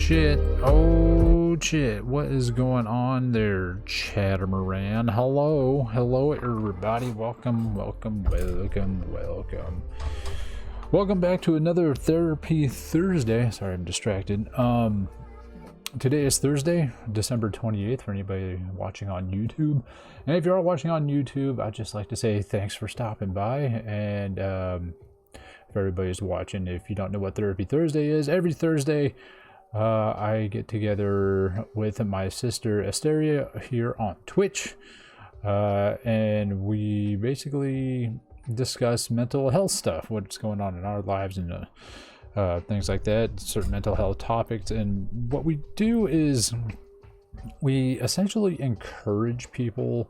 shit. Oh shit. What is going on there, Chatamaran? Hello everybody. Welcome. Welcome back to another Therapy Thursday. Sorry, I'm distracted. Today is Thursday, December 28th for anybody watching on YouTube. And if you're all watching on YouTube, I'd just like to say thanks for stopping by. And if everybody's watching, if you don't know what Therapy Thursday is, every Thursday I get together with my sister Asteria here on Twitch. And we basically discuss mental health stuff, what's going on in our lives and things like that, certain mental health topics. And what we do is we essentially encourage people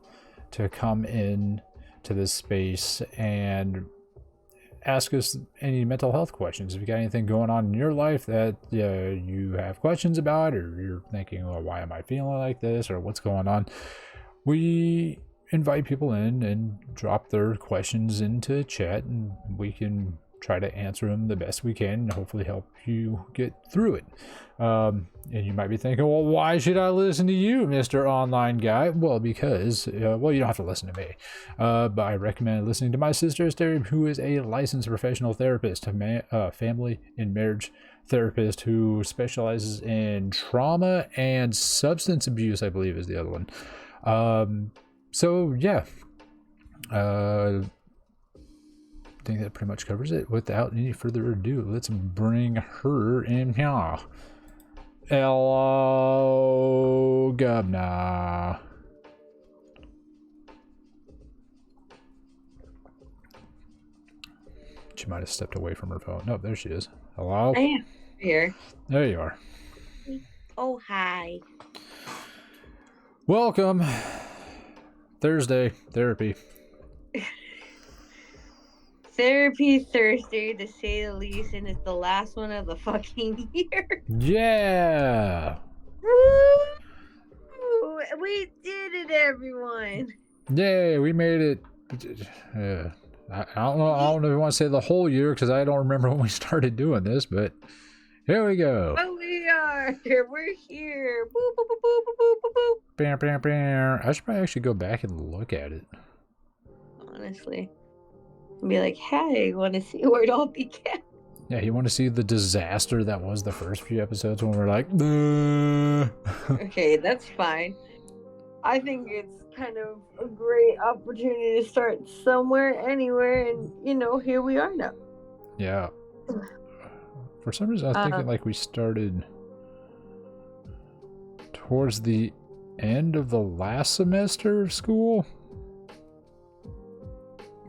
to come in to this space and ask us any mental health questions. If you got anything going on in your life that you have questions about, or you're thinking, well, why am I feeling like this, or what's going on, we invite people in and drop their questions into chat, and we can try to answer them the best we can and hopefully help you get through it. And you might be thinking, well, why should I listen to you, Mr. Online Guy? Well, because, well, you don't have to listen to me. But I recommend listening to my sister, Asteria, who is a licensed professional therapist, family and marriage therapist who specializes in trauma and substance abuse, I believe is the other one. So, yeah. I think that pretty much covers it. Without any further ado, let's bring her in here. Hello, Governor. She might have stepped away from her phone. Nope, there she is. Hello? I am here. There you are. Oh, hi. Welcome. Thursday, therapy. Therapy Thursday, to say the least, and it's the last one of the fucking year. Yeah. Woo! We did it, everyone. Yay, we made it. I don't know if you want to say the whole year, because I don't remember when we started doing this, but here we go. Oh, we are. We're here. Boop, boop, boop, boop, boop, boop, boop. Bam, bam, bam. I should probably actually go back and look at it. Honestly. And be like, hey, want to see where it all began? Yeah, you want to see the disaster that was the first few episodes when we're like, Okay, that's fine. I think it's kind of a great opportunity to start somewhere, anywhere, and, you know, here we are now. Yeah. For some reason, I was thinking like we started towards the end of the last semester of school.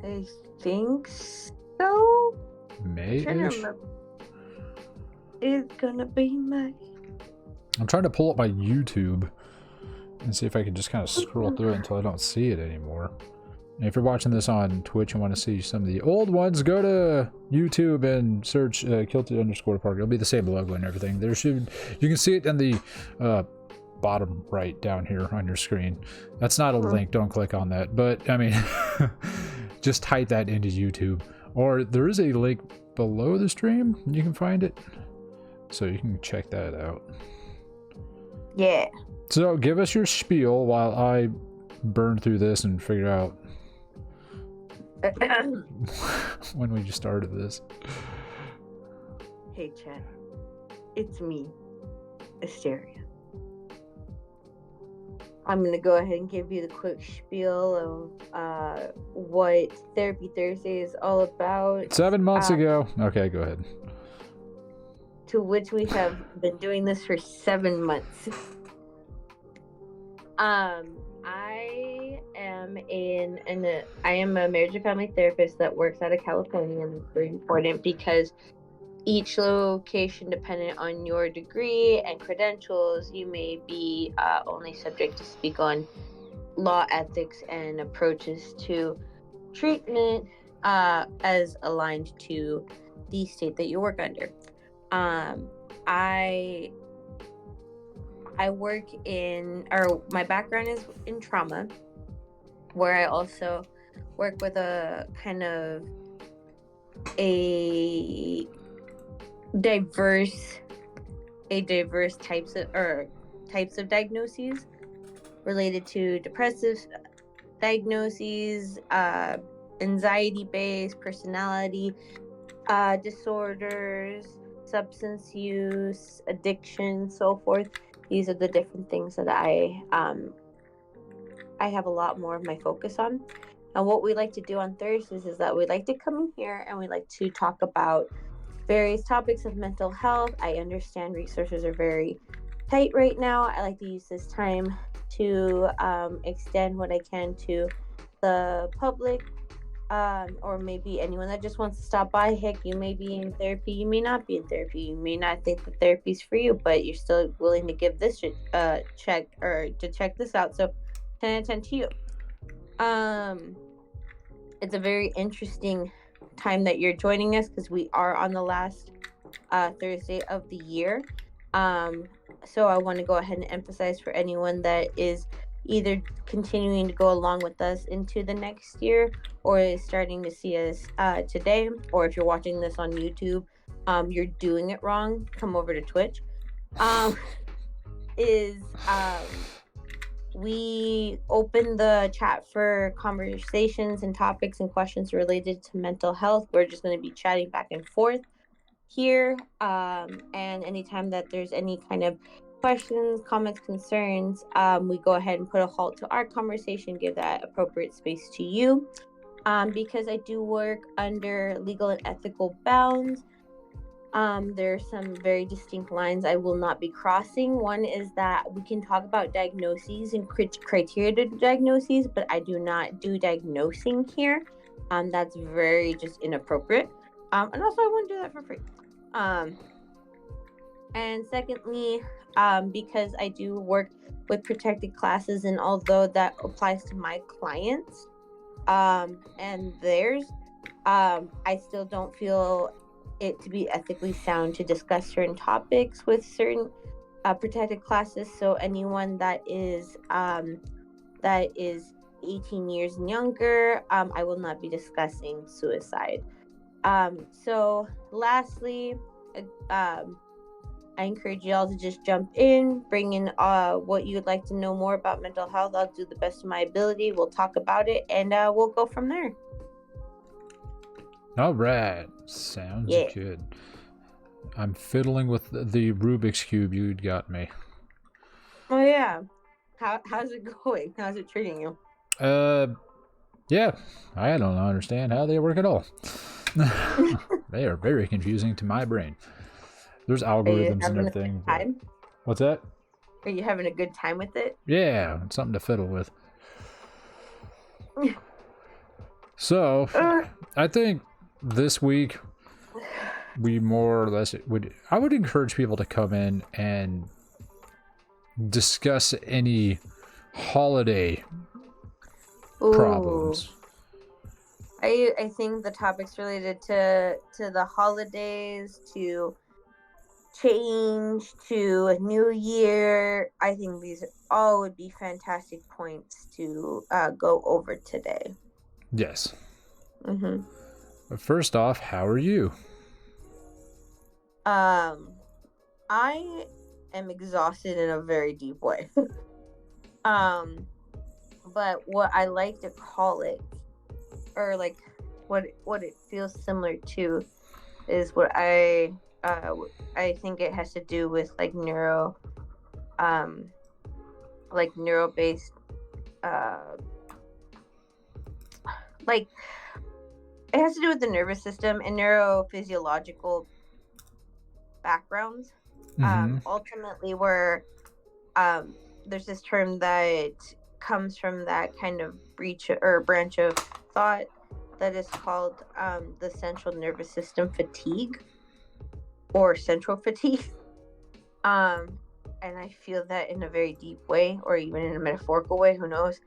I think so. May-ish? It's gonna be May. I'm trying to pull up my YouTube and see if I can just kind of scroll through it until I don't see it anymore. And if you're watching this on Twitch and want to see some of the old ones, go to YouTube and search Kilted_Park. It'll be the same logo and everything. You can see it in the bottom right down here on your screen. That's not a link, don't click on that. But I mean, just type that into YouTube. Or there is a link below the stream, you can find it. So you can check that out. Yeah. So give us your spiel while I burn through this and figure out when we just started this. Hey, chat. It's me, Asteria. I'm going to go ahead and give you the quick spiel of what Therapy Thursday is all about. 7 months ago. Okay, go ahead. To which we have been doing this for 7 months. I am a marriage and family therapist that works out of California, and it's very important because each location, dependent on your degree and credentials, you may be only subject to speak on law, ethics, and approaches to treatment as aligned to the state that you work under. I work my background is in trauma, where I also work with a kind of a diverse a diverse types of diagnoses related to depressive diagnoses, anxiety-based personality disorders, substance use, addiction, so forth. These are the different things that I have a lot more of my focus on. And what we like to do on Thursdays is that we like to come in here and we like to talk about various topics of mental health. I understand resources are very tight right now. I like to use this time to extend what I can to the public, or maybe anyone that just wants to stop by. Heck, you may be in therapy, you may not be in therapy, you may not think that therapy's for you, but you're still willing to give this check or to check this out. So 10 out of 10 to you. It's a very interesting time that you're joining us because we are on the last Thursday of the year. So I want to go ahead and emphasize for anyone that is either continuing to go along with us into the next year or is starting to see us today, or if you're watching this on YouTube, you're doing it wrong, come over to Twitch. We open the chat for conversations and topics and questions related to mental health. We're just going to be chatting back and forth here, and anytime that there's any kind of questions, comments, concerns, we go ahead and put a halt to our conversation, give that appropriate space to you, because I do work under legal and ethical bounds. There are some very distinct lines I will not be crossing. One is that we can talk about diagnoses and criteria to diagnoses, but I do not do diagnosing here. That's very just inappropriate. And also I wouldn't do that for free. And secondly, because I do work with protected classes, and although that applies to my clients and theirs, I still don't feel it to be ethically sound to discuss certain topics with certain protected classes. So anyone that is 18 years and younger, I will not be discussing suicide. So lastly, I encourage you all to just jump in, bring in what you'd like to know more about mental health. I'll do the best of my ability. We'll talk about it, and we'll go from there. All right. Sounds good. I'm fiddling with the Rubik's Cube you got me. Oh, yeah. How's it going? How's it treating you? Yeah. I don't understand how they work at all. They are very confusing to my brain. There's algorithms and everything. What's that? Are you having a good time with it? Yeah, it's something to fiddle with. So, I think this week we more or less I would encourage people to come in and discuss any holiday problems. I think the topics related to the holidays, to change, to New Year, I think these all would be fantastic points to go over today. Yes. First off, how are you? I am exhausted in a very deep way. But what I like to call it, or like what it feels similar to, is what I think it has to do with like neuro-based, like it has to do with the nervous system and neurophysiological backgrounds. Ultimately, where there's this term that comes from that kind of branch of thought that is called the central nervous system fatigue, or central fatigue. And I feel that in a very deep way, or even in a metaphorical way, who knows,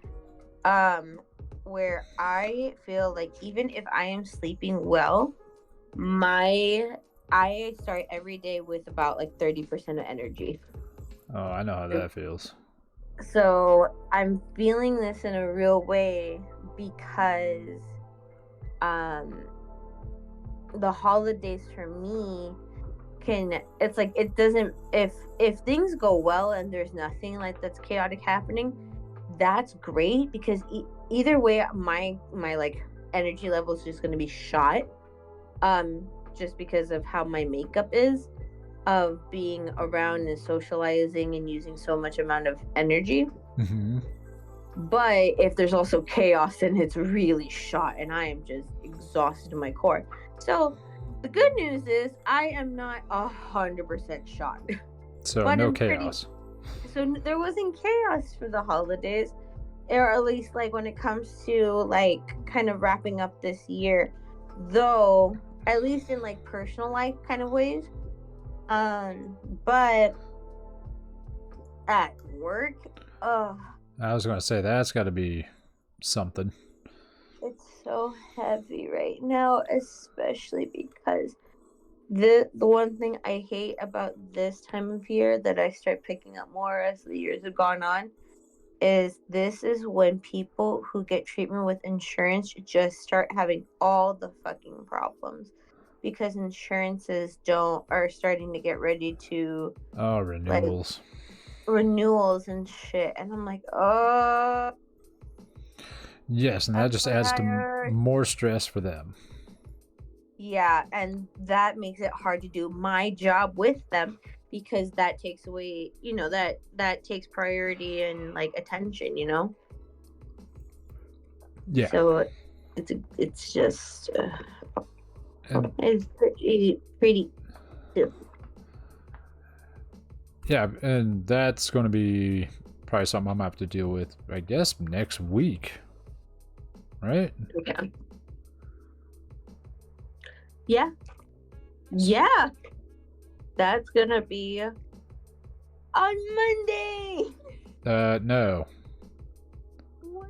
where I feel like even if I am sleeping well, I start every day with about like 30% of energy. Oh, I know how that feels. So I'm feeling this in a real way because the holidays for me it's like it doesn't, if things go well and there's nothing like that's chaotic happening, that's great, because either way my like energy level is just going to be shot, just because of how my makeup is, of being around and socializing and using so much amount of energy. Mm-hmm. But if there's also chaos, then it's really shot and I am just exhausted to my core. So the good news is I am not 100% shot. So But no chaos. So there wasn't chaos for the holidays, or at least like when it comes to like kind of wrapping up this year, though, at least in like personal life kind of ways. But at work, I was going to say that's got to be something. it's so heavy right now, especially because the one thing I hate about this time of year that I start picking up more as the years have gone on is this is when people who get treatment with insurance just start having all the fucking problems, because insurances are starting to get ready to Renewals. like renewals and shit, and I'm like, Yes, and that just adds to more stress for them. yeah, and that makes it hard to do my job with them, because that takes away, that takes priority and like attention, Yeah. So it's just it's pretty yeah, and that's going to be probably something I'm going to have to deal with, I guess, next week, right? Yeah, that's gonna be on Monday. No, What?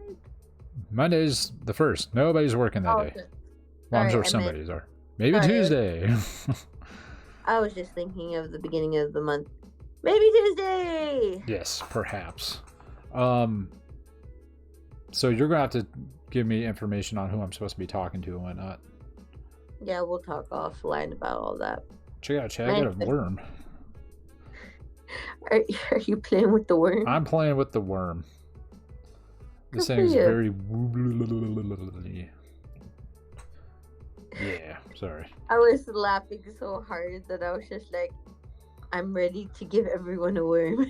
Monday's the 1st. Nobody's working that day. Well, I'm sure somebody's are. Maybe Tuesday. I was just thinking of the beginning of the month. Maybe Tuesday. Yes, perhaps. So you're gonna have to give me information on who I'm supposed to be talking to and whatnot. Yeah, we'll talk offline about all that. Check out, Chad. I got a worm. Are you playing with the worm? I'm playing with the worm. This thing's very. Yeah, sorry. I was laughing so hard that I was just like, I'm ready to give everyone a worm.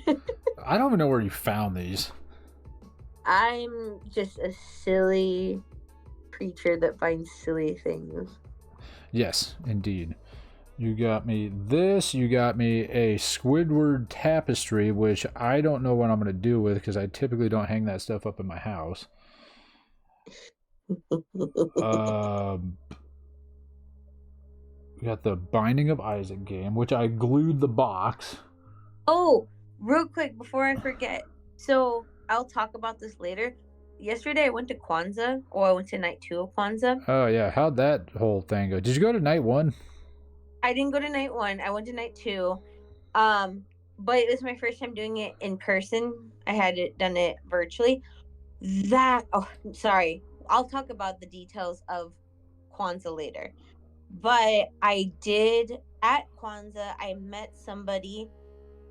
I don't even know where you found these. I'm just a silly creature that finds silly things. Yes, indeed. You got me this. You got me a Squidward tapestry, which I don't know what I'm going to do with because I typically don't hang that stuff up in my house. We got the Binding of Isaac game, which I glued the box. Oh, real quick before I forget. So I'll talk about this later. Yesterday I went to Kwanzaa, or I went to night 2 of Kwanzaa. Oh yeah, how'd that whole thing go? Did you go to night 1? I didn't go to night 1. I went to night 2. But it was my first time doing it in person. I had done it virtually. Sorry. I'll talk about the details of Kwanzaa later. But I did, at Kwanzaa, I met somebody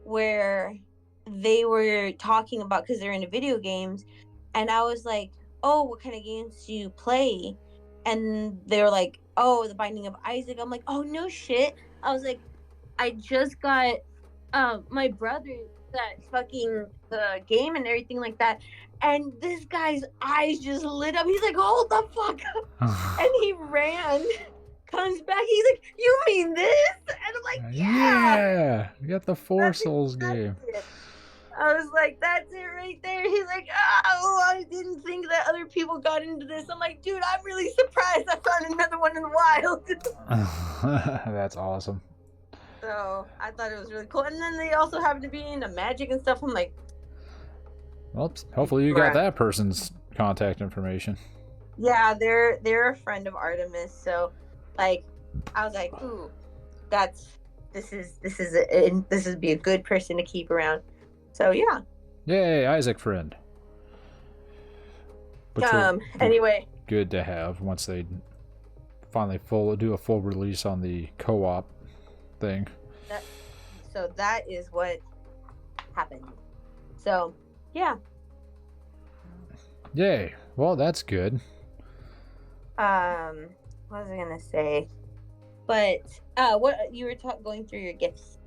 where they were talking about, because they're into video games, and I was like, oh, what kind of games do you play? And they were like, oh, The Binding of Isaac. I'm like, oh, no shit. I was like, I just got my brother that fucking the game and everything like that, and this guy's eyes just lit up. He's like, hold the fuck up. And he ran, comes back, he's like, you mean this? And I'm like, yeah, you got the Four Souls game. I was like, that's it right there. He's like, oh, I didn't think that other people got into this. I'm like, dude, I'm really surprised I found another one in the wild. That's awesome. So I thought it was really cool. And then they also happen to be into magic and stuff. I'm like, well, hopefully you got that person's contact information. Yeah, they're a friend of Artemis. So like, I was like, ooh, this is be a good person to keep around. So yeah. Yay, Isaac friend. Anyway. Good to have once they finally do a full release on the co-op thing. That so that is what happened. So yeah. Yay. Well, that's good. What was I gonna say? But what you were going through your gifts?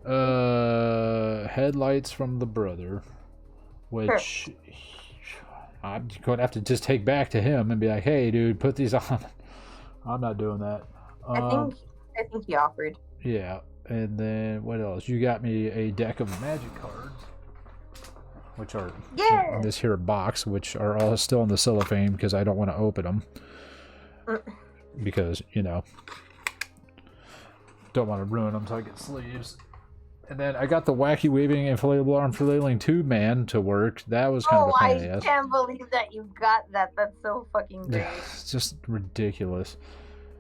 Headlights from the brother, Sure. which I'm going to have to just take back to him and be like, hey, dude, put these on. I'm not doing that. I think he offered. Yeah. And then what else? You got me a deck of magic cards, which are in this here box, which are all still in the cellophane because I don't want to open them. Because, you know, don't want to ruin them so I get sleeves. And then I got the wacky waving inflatable arm flailing tube man to work. That was kind of a pain in the ass. I can't believe that you got that. That's so fucking great. It's just ridiculous.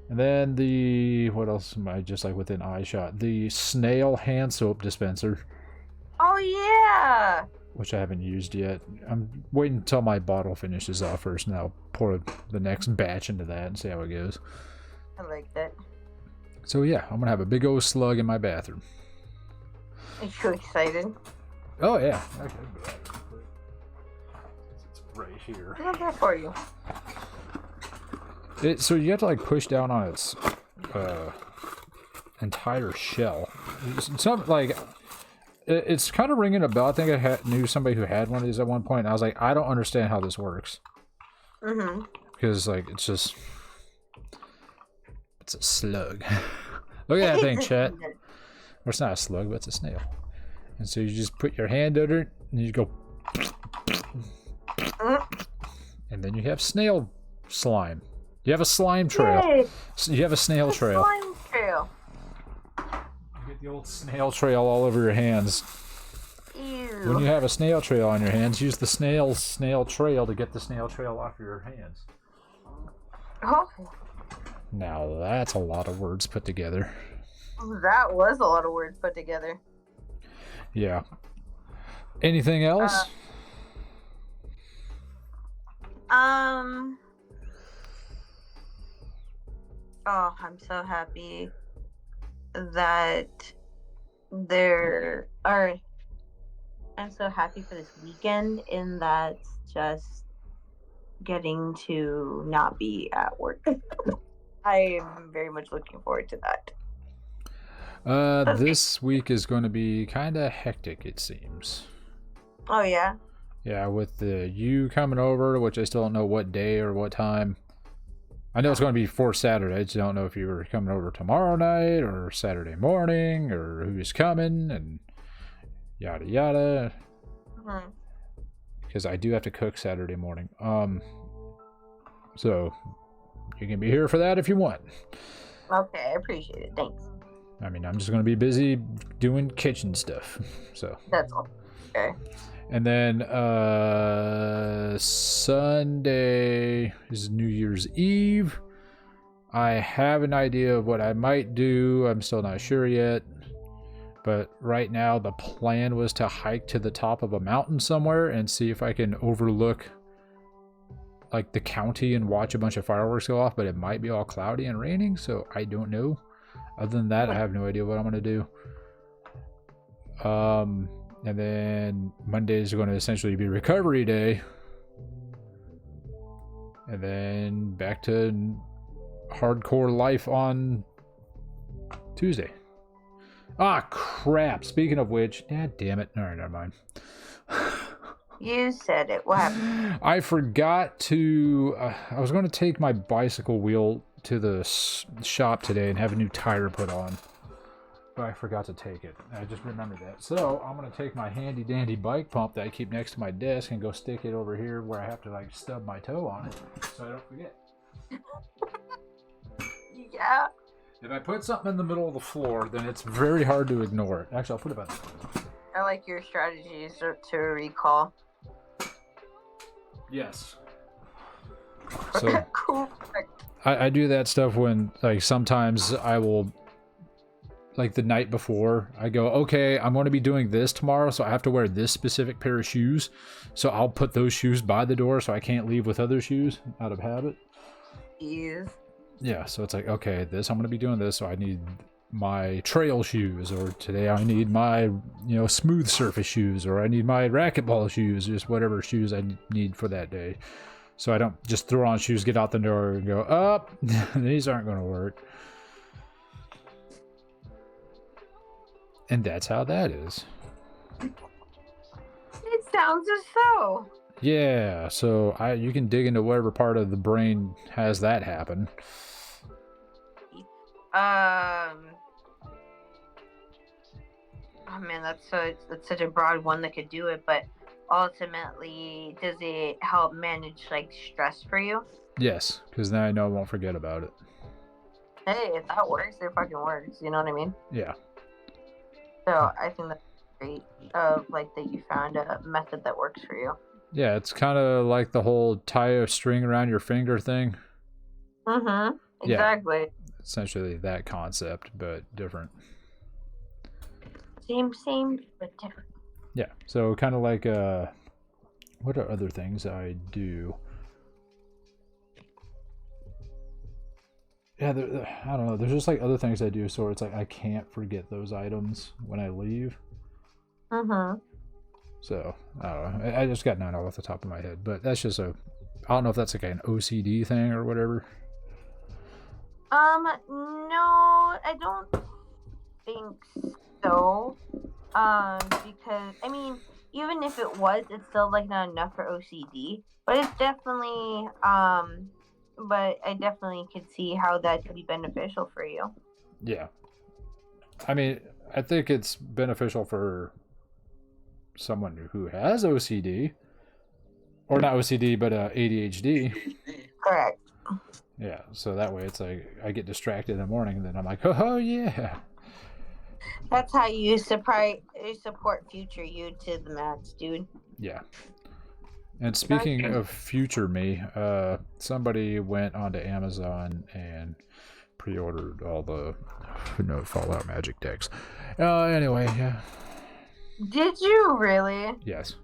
And then the, what else am I just like within eye shot? The snail hand soap dispenser. Oh yeah. Which I haven't used yet. I'm waiting until my bottle finishes off first, and I'll pour the next batch into that and see how it goes. I like that. So yeah, I'm gonna have a big old slug in my bathroom. Are you excited? Oh yeah. Okay. It's right here. I love that for you. So you have to like push down on its entire shell. Some like it's kind of ringing a bell. I think I knew somebody who had one of these at one point. And I was like, I don't understand how this works. Mm-hmm. Because like it's a slug. Look at that thing, chat. Or it's not a slug, but it's a snail. And so you just put your hand under it and you go, and then you have snail slime. You have a slime trail. Yay. You have a snail trail. Slime trail. You get the old snail trail all over your hands. Ew. When you have a snail trail on your hands, use the snail trail to get the snail trail off your hands. Oh. Now that's a lot of words put together. That was a lot of words put together. Yeah. Anything else? Oh, I'm so happy that there are. I'm so happy for this weekend in that just getting to not be at work. I am very much looking forward to that. This week is going to be kind of hectic, it seems. Oh, yeah? Yeah, with you coming over, which I still don't know what day or what time. I know it's going to be for Saturday. I just don't know if you were coming over tomorrow night or Saturday morning or who's coming and yada yada. Because I do have to cook Saturday morning. So you can be here for that if you want. Okay, I appreciate it. Thanks. I mean, I'm just going to be busy doing kitchen stuff. So that's all. Okay. And then Sunday is New Year's Eve. I have an idea of what I might do. I'm still not sure yet. But right now the plan was to hike to the top of a mountain somewhere and see if I can overlook like the county and watch a bunch of fireworks go off, but it might be all cloudy and raining, so I don't know. Other than that, I have no idea what I'm going to do. And then Monday is going to essentially be recovery day. And then back to hardcore life on Tuesday. Ah, crap. Speaking of which, damn it. All right, never mind. You said it. What happened? I forgot to... I was going to take my bicycle wheel to the shop today and have a new tire put on. But I forgot to take it. I just remembered that. So I'm going to take my handy dandy bike pump that I keep next to my desk and go stick it over here where I have to like stub my toe on it so I don't forget. Yeah. If I put something in the middle of the floor, then it's very hard to ignore it. Actually, I'll put it back. I like your strategies to recall. Yes. So Cool. I do that stuff when like sometimes I will like the night before I go, okay, I'm going to be doing this tomorrow, so I have to wear this specific pair of shoes. So I'll put those shoes by the door so I can't leave with other shoes out of habit. Yes. Yeah, so it's like, okay, I'm going to be doing this, so I need my trail shoes, or today I need my, smooth surface shoes, or I need my racquetball shoes, just whatever shoes I need for that day. So I don't just throw on shoes, get out the door, and go, up, these aren't going to work. And that's how that is. It sounds as so. Yeah, so you can dig into whatever part of the brain has that happen. Oh man, that's such a broad one that could do it, but ultimately, does it help manage like stress for you? Yes, because now I know I won't forget about it. Hey, if that works, it fucking works. You know what I mean? Yeah. So I think that's great. Like that you found a method that works for you. Yeah, it's kind of like the whole tie a string around your finger thing. Mm-hmm. Exactly. Yeah, essentially that concept, but different. Same, but different. Yeah, so kind of like, what are other things I do? Yeah, I don't know. There's just like other things I do, so it's like I can't forget those items when I leave. Mm-hmm. So, I don't know. I just got none off the top of my head, but that's just I don't know if that's like an OCD thing or whatever. No, I don't think so. Because I mean, even if it was, it's still like not enough for OCD. But it's definitely but I definitely could see how that could be beneficial for you. Yeah. I mean, I think it's beneficial for someone who has OCD. Or not OCD, but ADHD. Correct. Yeah, so that way it's like I get distracted in the morning and then I'm like, oh yeah. That's how you support future you to the max, dude. Yeah. And speaking of future me, somebody went onto Amazon and pre-ordered all the Fallout Magic decks. Anyway, yeah. Did you really? Yes.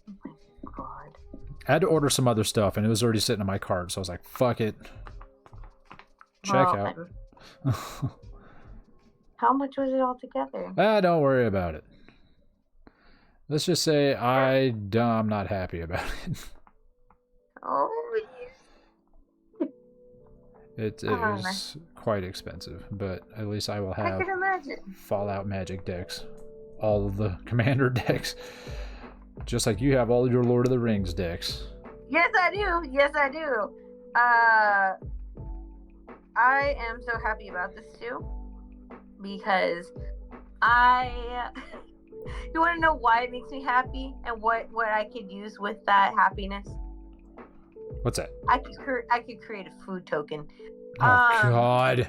Oh my god. I had to order some other stuff, and it was already sitting in my cart, so I was like, fuck it. Check out. How much was it all together? Don't worry about it. Let's just say I'm not happy about it. Oh, yeah. It is quite expensive, but at least I will have Fallout Magic decks. All of the Commander decks. Just like you have all your Lord of the Rings decks. Yes, I do. Yes, I do. I am so happy about this too. Because you want to know why it makes me happy and what I could use with that happiness? What's that? I could create a food token. Oh God!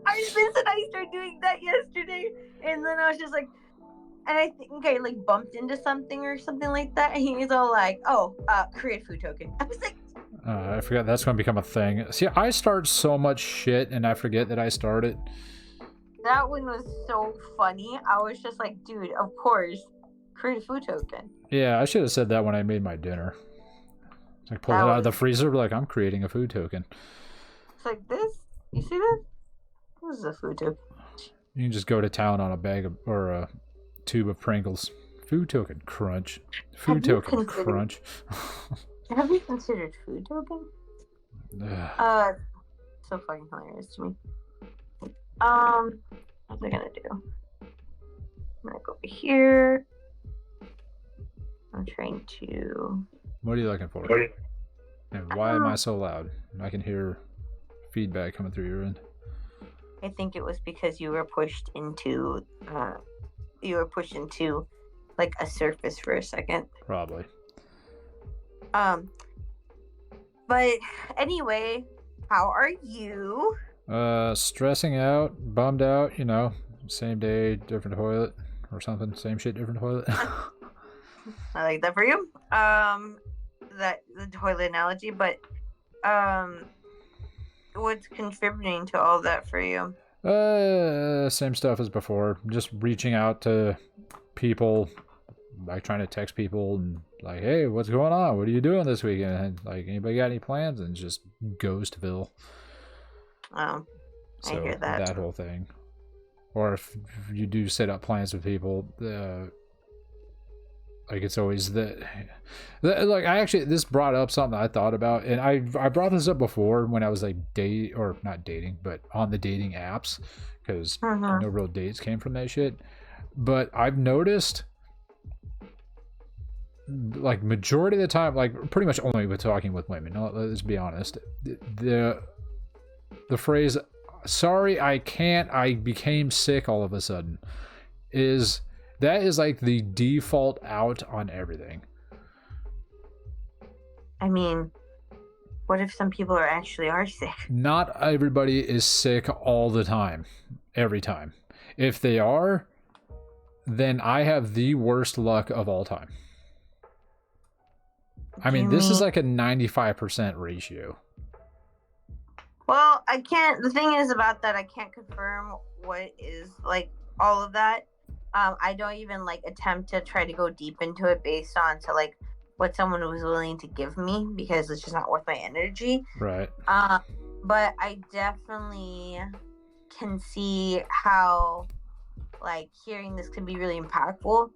I started doing that yesterday, and then I was just like, and I think I like bumped into something or something like that, and he's all like, "Oh, create a food token." I was like, I forgot that's going to become a thing. See, I start so much shit, and I forget that I started. That one was so funny. I was just like, dude, of course, create a food token. Yeah, I should have said that when I made my dinner. It's like pull it out of the freezer, like I'm creating a food token. It's like this. You see this? This is a food token. You can just go to town on a bag of, or a tube of Pringles. Food token crunch. Food token crunch. Have you considered food token? So fucking hilarious to me. What's I gonna do? I'm gonna go over here. I'm trying to. What are you looking for? And why am I so loud? I can hear feedback coming through your end. I think it was because you were pushed into like a surface for a second. Probably. But anyway, how are you? Stressing out, bummed out, same day, different toilet or something. Same shit, different toilet. I like that for you. That the toilet analogy, but what's contributing to all that for you? Same stuff as before. Just reaching out to people, like trying to text people and like, hey, what's going on? What are you doing this weekend? And like, anybody got any plans? And just Ghostville. Oh. I hear So that. that whole thing. Or if you do set up plans with people, like it's always like I actually, this brought up something I thought about, and I brought this up before when I was like not dating, but on the dating apps, because no real dates came from that shit. But I've noticed, like majority of the time, like pretty much only with talking with women, let's be honest, the phrase "sorry, I can't, I became sick all of a sudden" is like the default out on everything. I mean, what if some people are sick? Not everybody is sick all the time, every time. If they are, then I have the worst luck of all time. I mean, this is like a 95% ratio. Well, I can't. The thing is about that, I can't confirm what is like all of that. I don't even like attempt to try to go deep into it based on to like what someone was willing to give me, because it's just not worth my energy. Right. But I definitely can see how like hearing this can be really impactful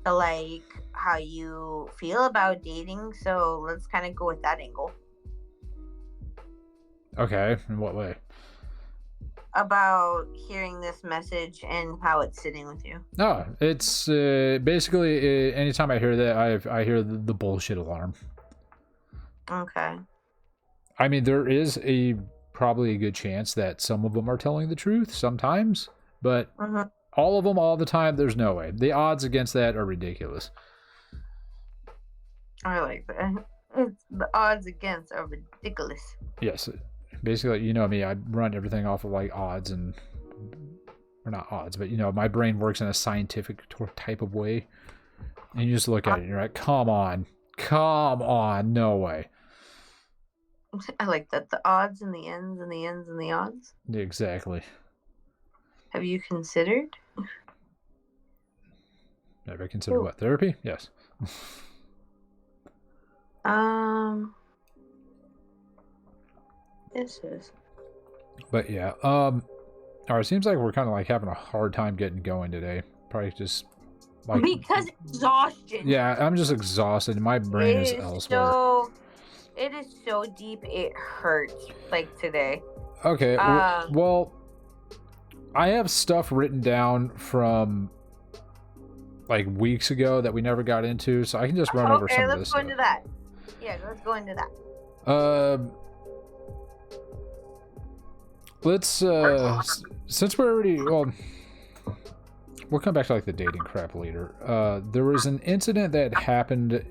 to like how you feel about dating. So let's kind of go with that angle. Okay, in what way? About hearing this message and how it's sitting with you. No, it's basically anytime I hear that, I hear the bullshit alarm. Okay. I mean, there is probably a good chance that some of them are telling the truth sometimes, but all of them all the time, there's no way. The odds against that are ridiculous. I like that. The odds against are ridiculous. Yes. Basically, you know me, I run everything off of like odds or not odds, but you know, my brain works in a scientific type of way. And you just look at it and you're like, come on, no way. I like that. The odds and the ends and the ends and the odds. Exactly. Have you considered? Have I considered what? Therapy? Yes. This is. But yeah, all right. Seems like we're kind of like having a hard time getting going today. Probably just like because exhaustion. Yeah, I'm just exhausted. My brain is elsewhere. It is so deep. It hurts. Like today. Okay. Well, I have stuff written down from like weeks ago that we never got into, so I can just run over some of this. Okay, let's go into that. Yeah, let's go into that. Let's since we're already we'll come back to like the dating crap later. There was an incident that happened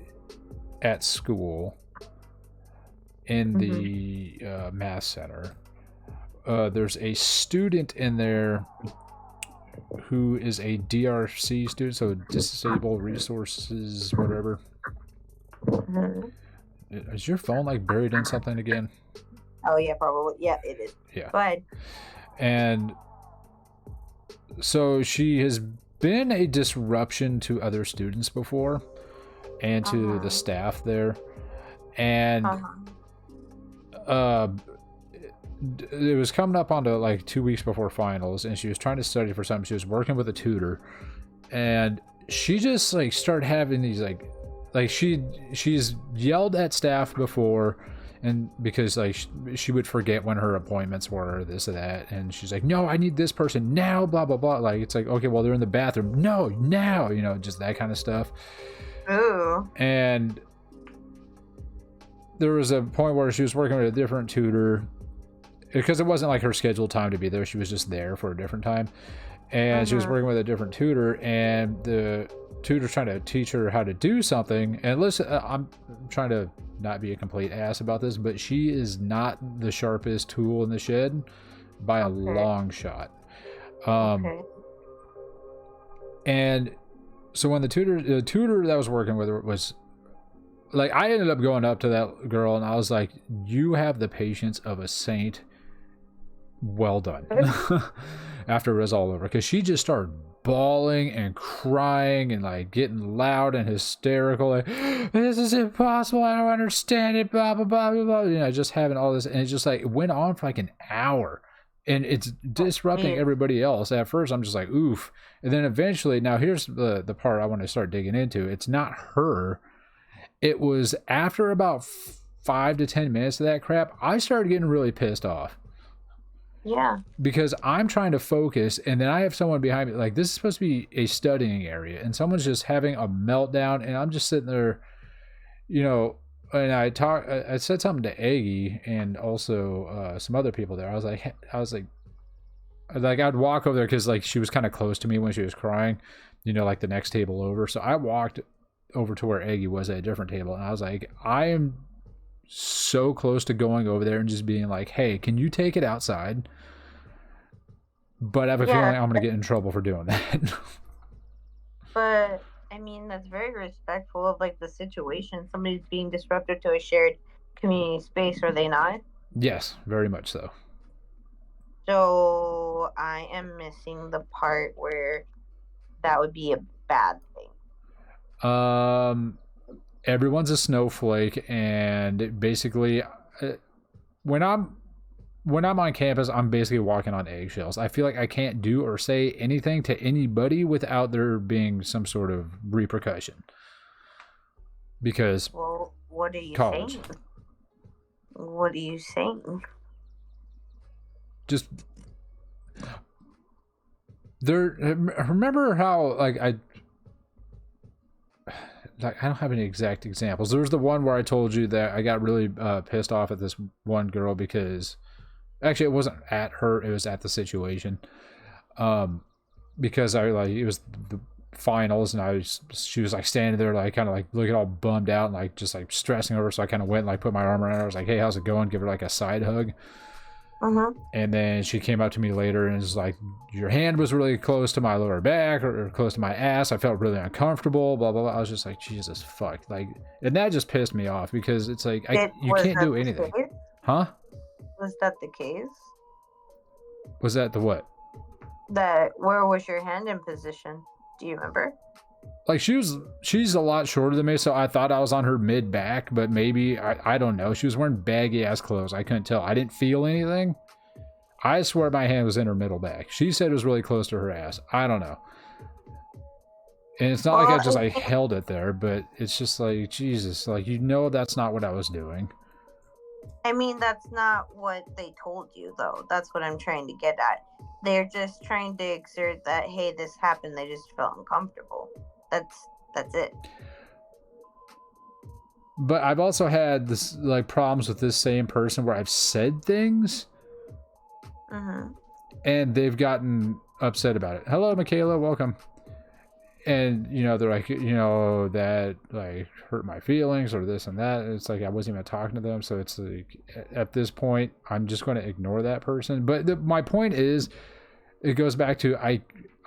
at school in the math center. There's a student in there who is a DRC student, so Disabled Resources, whatever. Is your phone like buried in something again? Oh yeah, probably. Yeah, it is. Yeah. Go ahead. And so she has been a disruption to other students before and to the staff there. And it was coming up onto like 2 weeks before finals, and she was trying to study for something. She was working with a tutor, and she just like started having these like she's yelled at staff before, and because like she would forget when her appointments were, this or that, and she's like, no, I need this person now, blah blah blah. Like it's like, okay, well, they're in the bathroom, no, now, you know, just that kind of stuff. Ooh. And there was a point where she was working with a different tutor, because it wasn't like her scheduled time to be there, she was just there for a different time, and she was working with a different tutor, and the tutor's trying to teach her how to do something. And listen, I'm trying to not be a complete ass about this, but she is not the sharpest tool in the shed by a long shot. And so when the tutor that was working with her was like, I ended up going up to that girl and I was like, you have the patience of a saint. Well done. After it was all over, because she just started bawling and crying and like getting loud and hysterical, like, this is impossible, I don't understand it, blah blah blah blah blah, you know, just having all this, and it just like went on for like an hour. and it's disrupting everybody else. At first, I'm just like, oof. And then eventually, now here's the part I want to start digging into. It's not her. It was after about 5 to 10 minutes of that crap, I started getting really pissed off. Yeah. Because I'm trying to focus, and then I have someone behind me. Like, this is supposed to be a studying area, and someone's just having a meltdown, and I'm just sitting there, you know. And I said something to Aggie and also some other people there. I was like, I'd walk over there because like she was kind of close to me when she was crying, you know, like the next table over. So I walked over to where Aggie was at a different table, and I was like, I am so close to going over there and just being like, hey, can you take it outside? But I have a feeling I'm going to get in trouble for doing that. But I mean, that's very respectful of like the situation. Somebody's being disruptive to a shared community space, are they not? Yes, very much so. So I am missing the part where that would be a bad thing. Everyone's a snowflake, and basically, when I'm on campus, I'm basically walking on eggshells. I feel like I can't do or say anything to anybody without there being some sort of repercussion. Because, well, what are you college. saying? What are you saying? Just there. Remember how like I don't have any exact examples. There was the one where I told you that I got really pissed off at this one girl because actually it wasn't at her, it was at the situation. Because it was the finals, and she was like standing there like kind of like looking all bummed out and like just like stressing over. So I kind of went and like put my arm around her. I was like, hey, how's it going? Give her like a side hug. And then she came up to me later and was like, your hand was really close to my lower back or close to my ass. I felt really uncomfortable, blah, blah, blah. I was just like, Jesus, fuck. Like, and that just pissed me off because it's like, you can't do anything. Huh? Was that the case? Was that the what? Where was your hand in position? Do you remember? Like, she's a lot shorter than me, so I thought I was on her mid back, but maybe I don't know. She was wearing baggy ass clothes. I couldn't tell. I didn't feel anything. I swear my hand was in her middle back. She said it was really close to her ass. I don't know. And it's not like I just like held it there, but it's just like, Jesus, like, you know, that's not what I was doing. I mean, that's not what they told you, though. That's what I'm trying to get at. They're just trying to exert that, hey, this happened. They just felt uncomfortable. That's it. But I've also had this like problems with this same person where I've said things, and they've gotten upset about it. Hello, Michaela, welcome. And you know, they're like, you know, that like hurt my feelings or this and that. It's like I wasn't even talking to them, so it's like at this point I'm just going to ignore that person. But my point is, it goes back to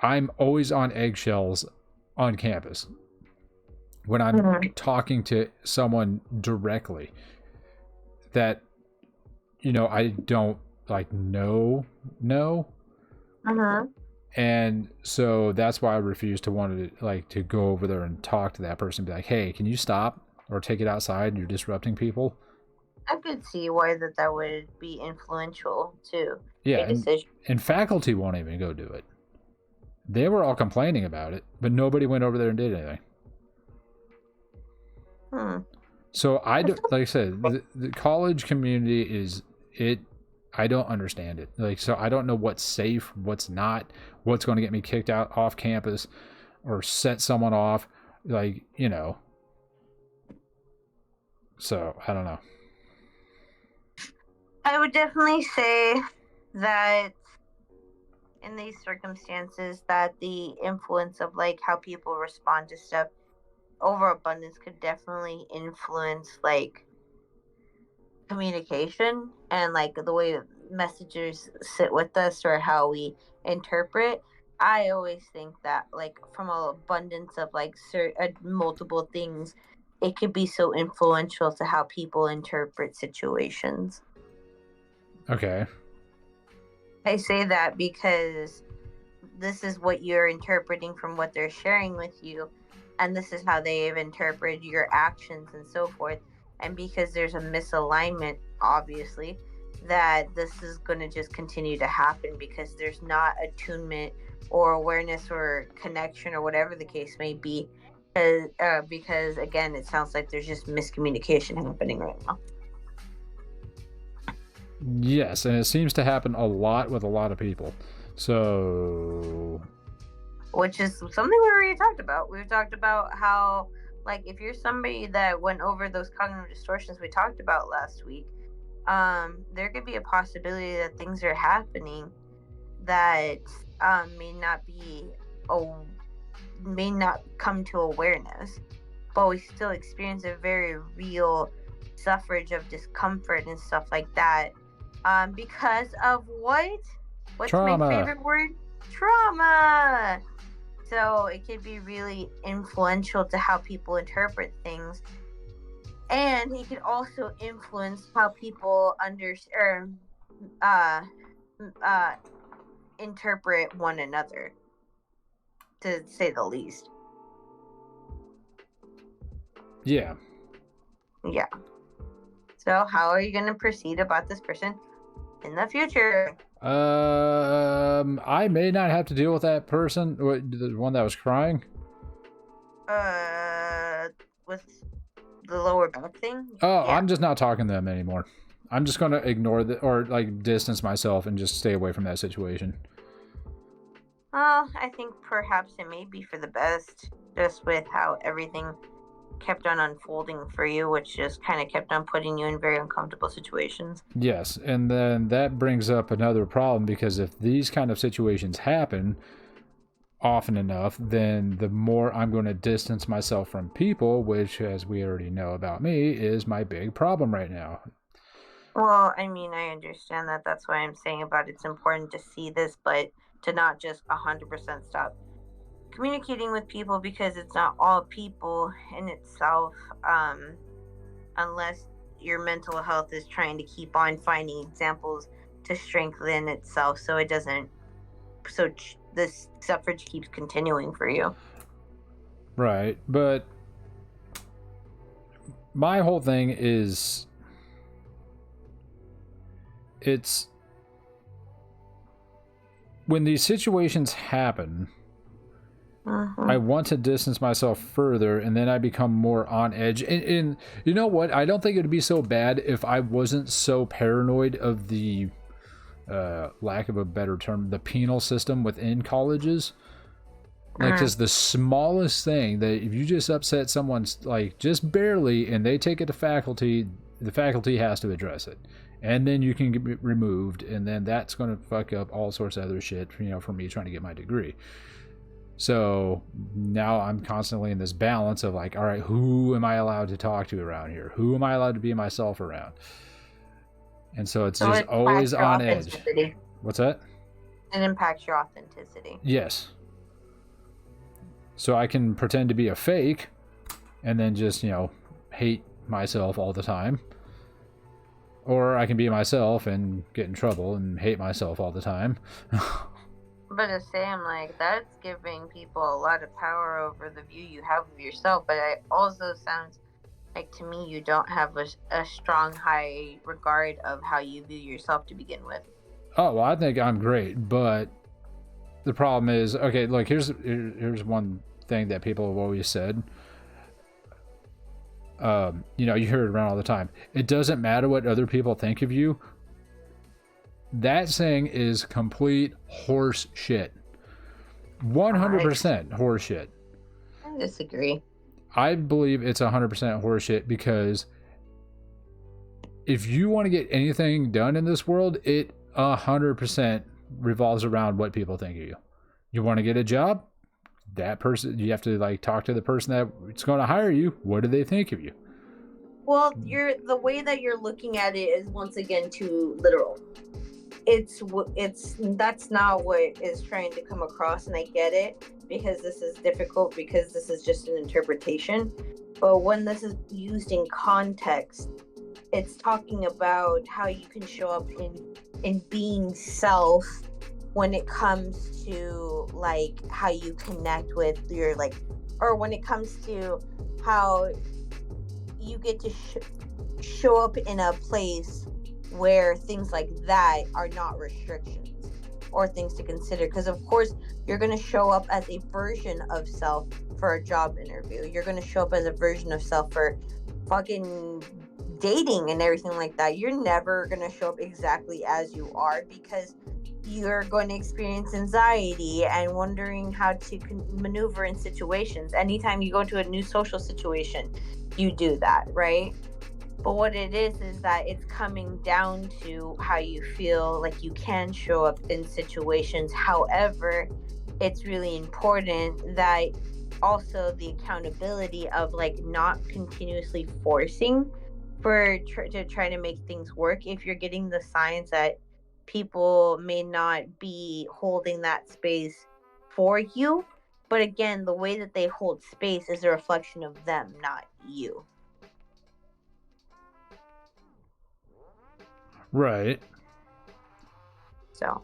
I'm always on eggshells on campus when I'm talking to someone directly that, you know, I don't like know. And so that's why I refuse to want to go over there and talk to that person and be like, hey, can you stop or take it outside? You're disrupting people. I could see why that would be influential to a decision. And faculty won't even go do it. They were all complaining about it, but nobody went over there and did anything. So like I said, the college community is it. I don't understand it. Like, so I don't know what's safe, what's not, what's going to get me kicked out off campus or set someone off. Like, you know. So I don't know. I would definitely say that in these circumstances that the influence of like how people respond to stuff, overabundance could definitely influence like communication and like the way messages sit with us or how we interpret. I always think that like from an abundance of like multiple things, it could be so influential to how people interpret situations. Okay. I say that because this is what you're interpreting from what they're sharing with you, and this is how they've interpreted your actions and so forth. And because there's a misalignment, obviously, that this is going to just continue to happen because there's not attunement or awareness or connection or whatever the case may be. Because again, it sounds like there's just miscommunication happening right now. Yes, and it seems to happen a lot with a lot of people. So, which is something we already talked about. We've talked about how, like, if you're somebody that went over those cognitive distortions we talked about last week, there could be a possibility that things are happening that may not come to awareness, but we still experience a very real suffrage of discomfort and stuff like that, because of what's trauma. my favorite word? Trauma. So it could be really influential to how people interpret things, and it could also influence how people interpret one another, to say the least. Yeah. So how are you going to proceed about this person in the future? I may not have to deal with that person, the one that was crying. With the lower back thing? Oh, yeah. I'm just not talking to them anymore. I'm just going to ignore or like distance myself and just stay away from that situation. Well, I think perhaps it may be for the best, just with how everything kept on unfolding for you, which just kind of kept on putting you in very uncomfortable situations. Yes, and then that brings up another problem, because if these kind of situations happen often enough, then the more I'm going to distance myself from people, which, as we already know about me, is my big problem right now. Well, I mean, I understand that. That's why I'm saying about it's important to see this, but to not just 100% stop communicating with people, because it's not all people in itself, unless your mental health is trying to keep on finding examples to strengthen itself, so it doesn't, so this suffrage keeps continuing for you. Right, but my whole thing is, it's when these situations happen, I want to distance myself further, and then I become more on edge. And you know what? I don't think it would be so bad if I wasn't so paranoid of the, lack of a better term, the penal system within colleges. Like, because the smallest thing, that if you just upset someone's, like, just barely, and they take it to faculty, the faculty has to address it. And then you can get removed, and then that's going to fuck up all sorts of other shit, you know, for me trying to get my degree. So now I'm constantly in this balance of like, all right, who am I allowed to talk to around here? Who am I allowed to be myself around? And so it's just always on edge. What's that? It impacts your authenticity. Yes. So I can pretend to be a fake and then just, you know, hate myself all the time. Or I can be myself and get in trouble and hate myself all the time. But to say, I'm like, that's giving people a lot of power over the view you have of yourself. But it also sounds like, to me, you don't have a strong, high regard of how you view yourself to begin with. Oh, well, I think I'm great. But the problem is, okay, look, here's one thing that people have always said. You know, you hear it around all the time. It doesn't matter what other people think of you. That saying is complete horse shit. 100% horse shit. I disagree. I believe it's 100% horse shit, because if you want to get anything done in this world, it 100% revolves around what people think of you. You want to get a job? That person, you have to like talk to the person that's going to hire you. What do they think of you? Well, the way that you're looking at it is once again too literal. That's not what is trying to come across, and I get it, because this is difficult, because this is just an interpretation. But when this is used in context, it's talking about how you can show up in being self when it comes to like how you connect with your like, or when it comes to how you get to show up in a place where things like that are not restrictions or things to consider. Because, of course, you're going to show up as a version of self for a job interview. You're going to show up as a version of self for fucking dating and everything like that. You're never going to show up exactly as you are, because you're going to experience anxiety and wondering how to maneuver in situations. Anytime you go into a new social situation, you do that, right? But what it is that it's coming down to how you feel like you can show up in situations. However, it's really important that also the accountability of like not continuously forcing to try to make things work. If you're getting the signs that people may not be holding that space for you, but again, the way that they hold space is a reflection of them, not you. Right. So,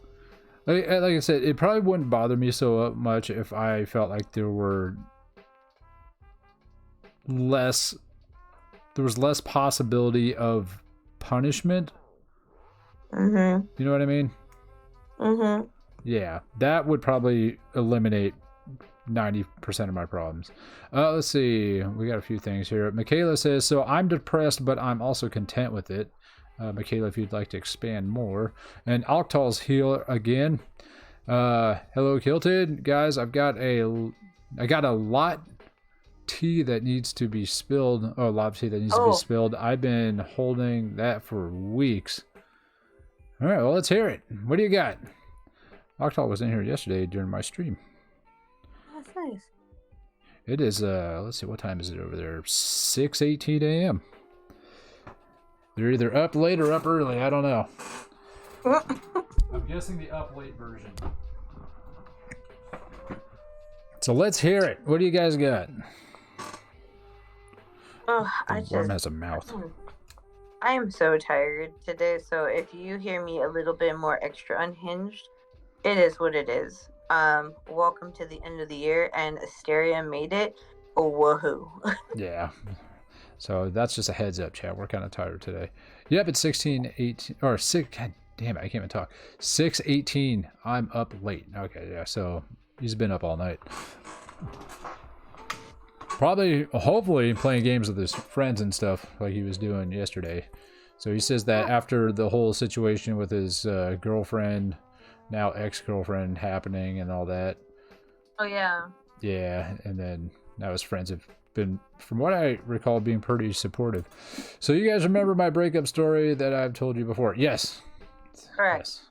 like I said, it probably wouldn't bother me so much if I felt like there was less possibility of punishment. mm-hmm. You know what I mean? Mm-hmm. Yeah, that would probably eliminate 90% of my problems. Let's see. We got a few things here. Michaela says, so I'm depressed, but I'm also content with it. Michaela, if you'd like to expand more. And Octal's here again. Hello, Kilted. Guys, I got a lot tea that needs to be spilled. Oh, a lot of tea that needs to be spilled. I've been holding that for weeks. All right, well, let's hear it. What do you got? Octal was in here yesterday during my stream. That's nice. It is, let's see, what time is it over there? 6:18 a.m. They're either up late or up early. I don't know. I'm guessing the up late version. So let's hear it. What do you guys got? Oh, Worm has a mouth. I am so tired today, so if you hear me a little bit more extra unhinged, it is what it is. Welcome to the end of the year, and Asteria made it. Woohoo. Yeah. So that's just a heads up, chat. We're kind of tired today. Yep, it's 16:18 or 6. God damn it, I can't even talk. 6:18. I'm up late. Okay, yeah. So he's been up all night. Probably, hopefully, playing games with his friends and stuff like he was doing yesterday. So he says that after the whole situation with his girlfriend, now ex-girlfriend, happening and all that. Oh yeah. Yeah, and then now his friends have been, from what I recall, being pretty supportive. So you guys remember my breakup story that I've told you before? Yes. Correct. Yes.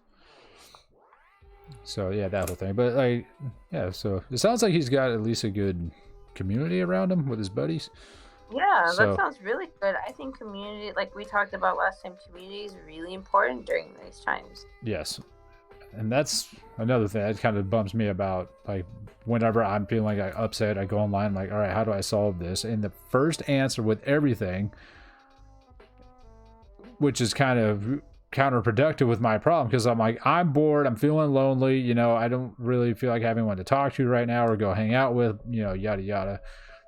So yeah, that whole thing. But like, yeah. So it sounds like he's got at least a good community around him with his buddies. Yeah, that sounds really good. I think community, like we talked about last time, community is really important during these times. Yes. And that's another thing that kind of bums me about, like, whenever I'm feeling like upset, I go online, I'm like, all right, how do I solve this? And the first answer with everything, which is kind of counterproductive with my problem, because I'm like, I'm bored, I'm feeling lonely, you know, I don't really feel like having anyone to talk to right now or go hang out with, you know, yada yada.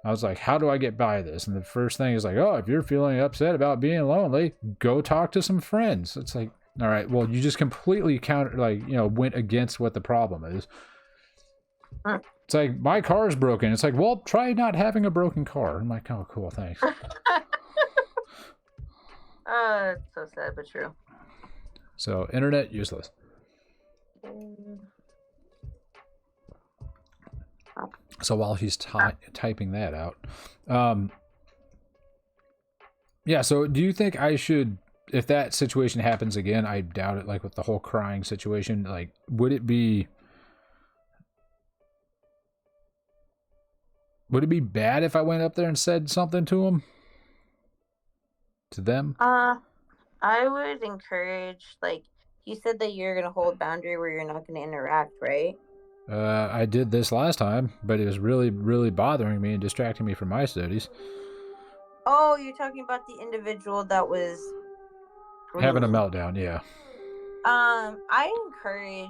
I was like, how do I get by this? And the first thing is like, oh, if you're feeling upset about being lonely, go talk to some friends. It's like, all right, well, you just completely went against what the problem is. It's like, my car is broken. It's like, well, try not having a broken car. I'm like, oh, cool, thanks. It's so sad, but true. So, internet, useless. So while he's typing that out, yeah, so do you think I should, if that situation happens again, I doubt it, like with the whole crying situation, like, would it be bad if I went up there and said something to him? To them? I would encourage, like, you said that you're going to hold boundary where you're not going to interact, right? I did this last time, but it was really, really bothering me and distracting me from my studies. Oh, you're talking about the individual that was having a meltdown, yeah. I encourage,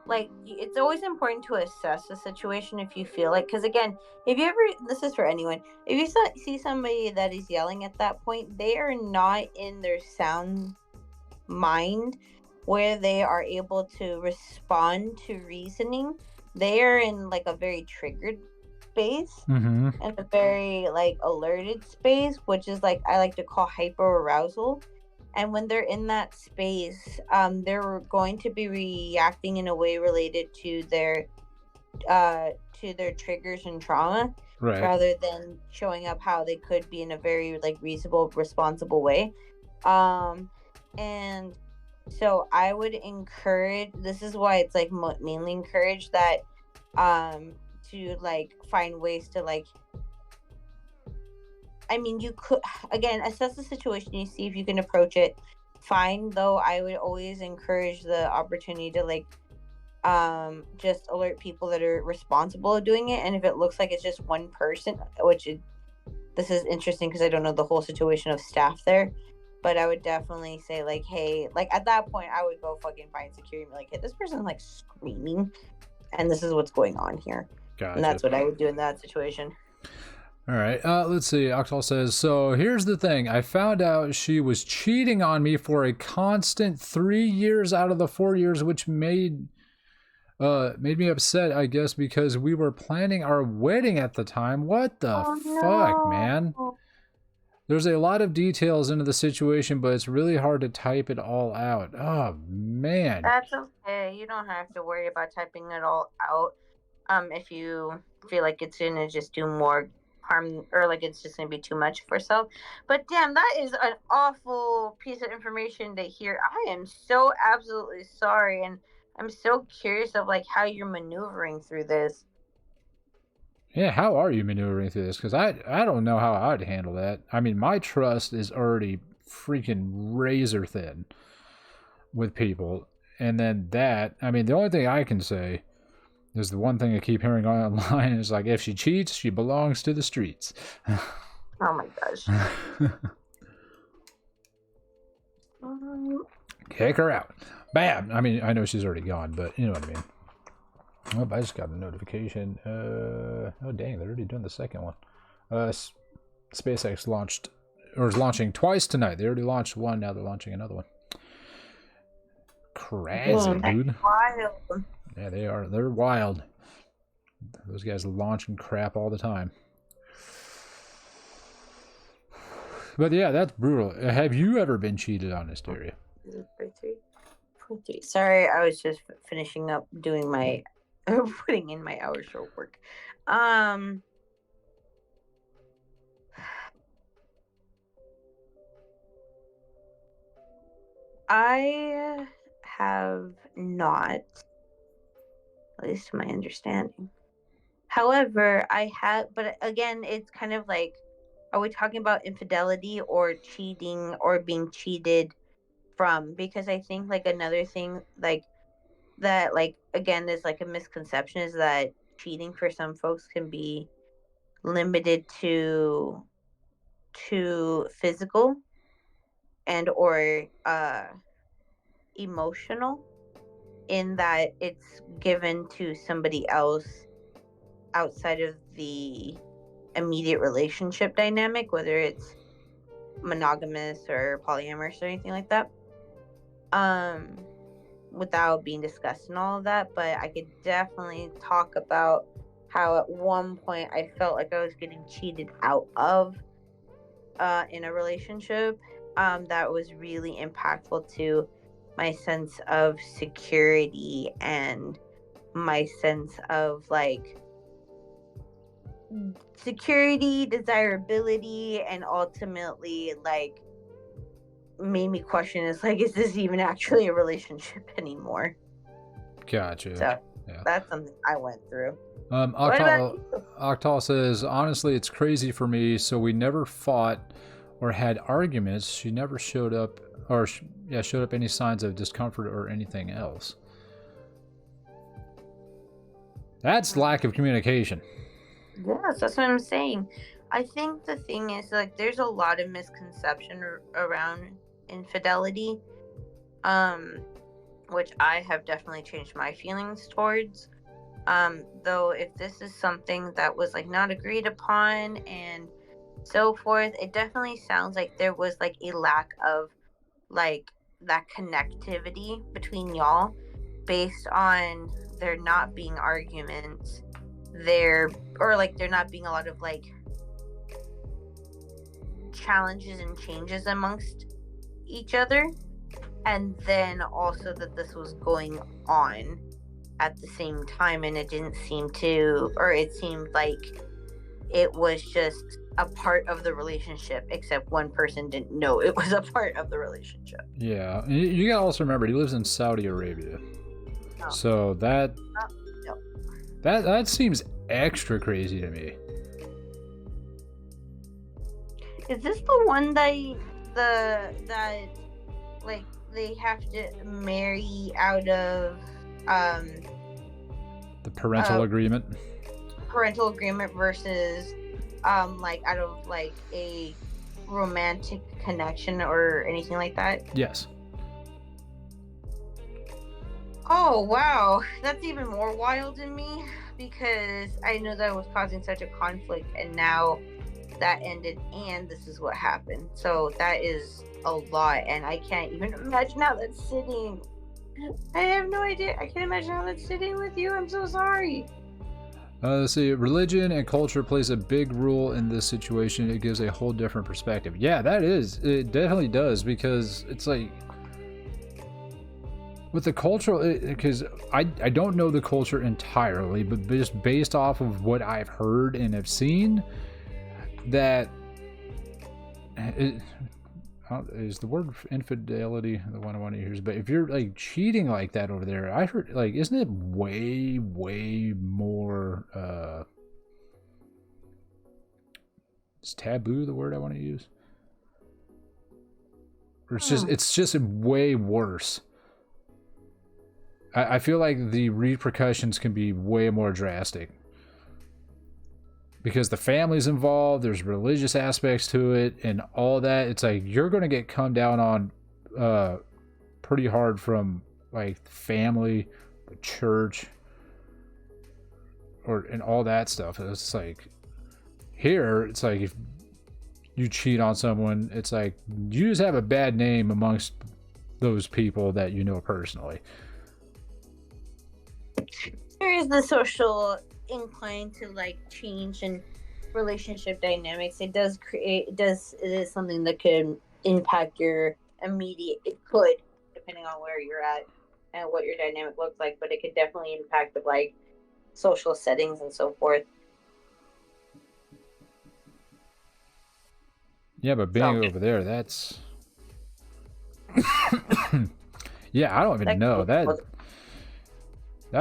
like, it's always important to assess the situation if you feel like, because again, if you ever, this is for anyone, if you see somebody that is yelling at that point, they are not in their sound mind where they are able to respond to reasoning, they are in like a very triggered space Mm-hmm. and a very like alerted space, which is like I like to call hyper arousal. And when they're in that space, they're going to be reacting in a way related to their triggers and trauma, Right. rather than showing up how they could be in a very like reasonable, responsible way. um and so I would encourage, this is why it's like mainly encouraged that to like find ways to like, I mean, you could, again, assess the situation, you see if you can approach it fine. Though I would always encourage the opportunity to like just alert people that are responsible of doing it. And if it looks like it's just one person, this is interesting because I don't know the whole situation of staff there, but I would definitely say like, hey, like at that point I would go fucking find security and be like, hey, this person's like screaming and this is what's going on here. Gotcha. And that's what I would do in that situation. All right. Let's see. Octal says, so here's the thing. I found out she was cheating on me for a constant 3 years out of the 4 years, which made me upset, I guess, because we were planning our wedding at the time. What the fuck, man? There's a lot of details into the situation, but it's really hard to type it all out. Oh, man. That's okay. You don't have to worry about typing it all out. If you feel like it's gonna just do more harm or like it's just gonna be too much for self. But damn, that is an awful piece of information to hear. I am so absolutely sorry, and I'm so curious of like how you're maneuvering through this. Yeah, how are you maneuvering through this? Because I don't know how I'd handle that. I mean, my trust is already freaking razor thin with people. And then that, I mean, the only thing I can say is the one thing I keep hearing online is like, if she cheats, she belongs to the streets. Oh my gosh. Kick her out. Bam. I mean, I know she's already gone, but you know what I mean. Oh, I just got a notification. Oh, dang, they're already doing the second one. SpaceX launched, or is launching twice tonight. They already launched one, now they're launching another one. Crazy, dude. Wild. Yeah, they are. They're wild. Those guys launching crap all the time. But yeah, that's brutal. Have you ever been cheated on, Hysteria? 3. Sorry, I was just finishing up doing my putting in my hours for work. I have not, at least to my understanding. However, I have, but again, it's kind of like, are we talking about infidelity or cheating or being cheated from? Because I think like another thing like that, like again, there's like a misconception is that cheating for some folks can be limited to physical and or emotional, in that it's given to somebody else outside of the immediate relationship dynamic, whether it's monogamous or polyamorous or anything like that, without being discussed and all of that. But I could definitely talk about how at one point I felt like I was getting cheated out of in a relationship that was really impactful to my sense of security and my sense of like security, desirability, and ultimately like made me question, is like, is this even actually a relationship anymore? Gotcha. So yeah, that's something I went through. Octal says, honestly, it's crazy for me. So we never fought or had arguments. She never showed up, or showed up any signs of discomfort or anything else. That's lack of communication. Yes, that's what I'm saying. I think the thing is like there's a lot of misconception around infidelity, which I have definitely changed my feelings towards. Though if this is something that was like not agreed upon and so forth, it definitely sounds like there was like a lack of like that connectivity between y'all based on there not being arguments there, or like there not being a lot of like challenges and changes amongst each other, and then also that this was going on at the same time, and it didn't seem to, or it seemed like it was just a part of the relationship, except one person didn't know it was a part of the relationship. Yeah, you gotta also remember he lives in Saudi Arabia, so that that seems extra crazy to me. Is this the one that like they have to marry out of the parental agreement versus like out of like a romantic connection or anything like that? Yes. Oh wow, that's even more wild to me, because I know that was causing such a conflict, and now that ended and this is what happened. So that is a lot, and I can't even imagine how that's sitting. I have no idea. I can't imagine how that's sitting with you. I'm so sorry. Let's see, religion and culture plays a big role in this situation. It gives a whole different perspective. Yeah, it definitely does, because it's like with the cultural, because I don't know the culture entirely, but just based off of what I've heard and have seen, that is the word infidelity the one I want to use, but if you're like cheating like that over there, I heard, like, isn't it way more is taboo the word I want to use, or it's just way worse. I feel like the repercussions can be way more drastic, because the family's involved, there's religious aspects to it, and all that. It's like you're going to get come down on pretty hard from like family, the church, and all that stuff. It's like here, it's like if you cheat on someone, it's like you just have a bad name amongst those people that you know personally. There is the social incline to like change and relationship dynamics. It is something that could impact your immediate, it could, depending on where you're at and what your dynamic looks like, but it could definitely impact the like social settings and so forth. Yeah, but being over there, that's yeah, I don't even know that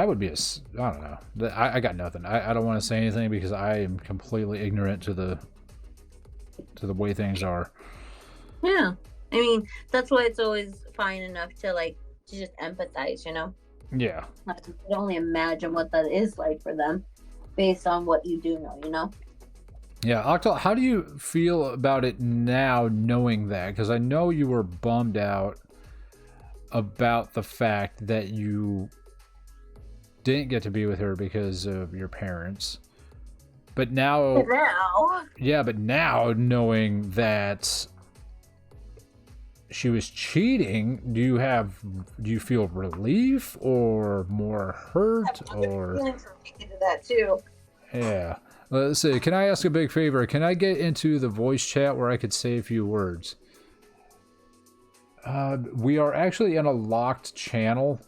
would be I don't know. I got nothing. I don't want to say anything because I am completely ignorant to the way things are. Yeah. I mean, that's why it's always fine enough to like to just empathize, you know? Yeah. I can only imagine what that is like for them based on what you do know, you know? Yeah, Octal, how do you feel about it now, knowing that? Because I know you were bummed out about the fact that you didn't get to be with her because of your parents. But now... Yeah, but now knowing that she was cheating, do you feel relief or more hurt? Or feelings related to that too. Yeah. Let's see. Can I ask a big favor? Can I get into the voice chat where I could say a few words? We are actually in a locked channel.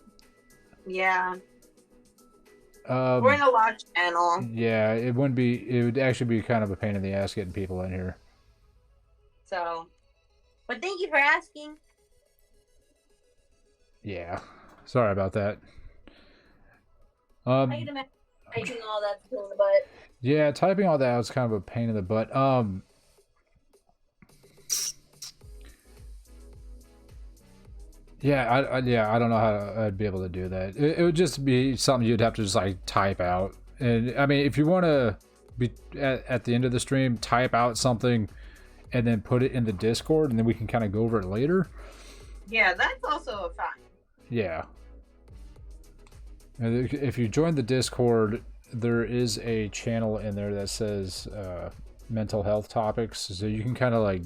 Yeah. We're in a locked channel. Yeah, it would actually be kind of a pain in the ass getting people in here. So, but thank you for asking. Yeah. Sorry about that. I can imagine typing all that in the butt. Yeah, typing all that was kind of a pain in the butt. Yeah, I don't know how I'd be able to do that. It would just be something you'd have to just like type out. And I mean, if you want to be at the end of the stream, type out something and then put it in the Discord, and then we can kind of go over it later. Yeah, that's also fine. Yeah. And if you join the Discord, there is a channel in there that says mental health topics, so you can kind of like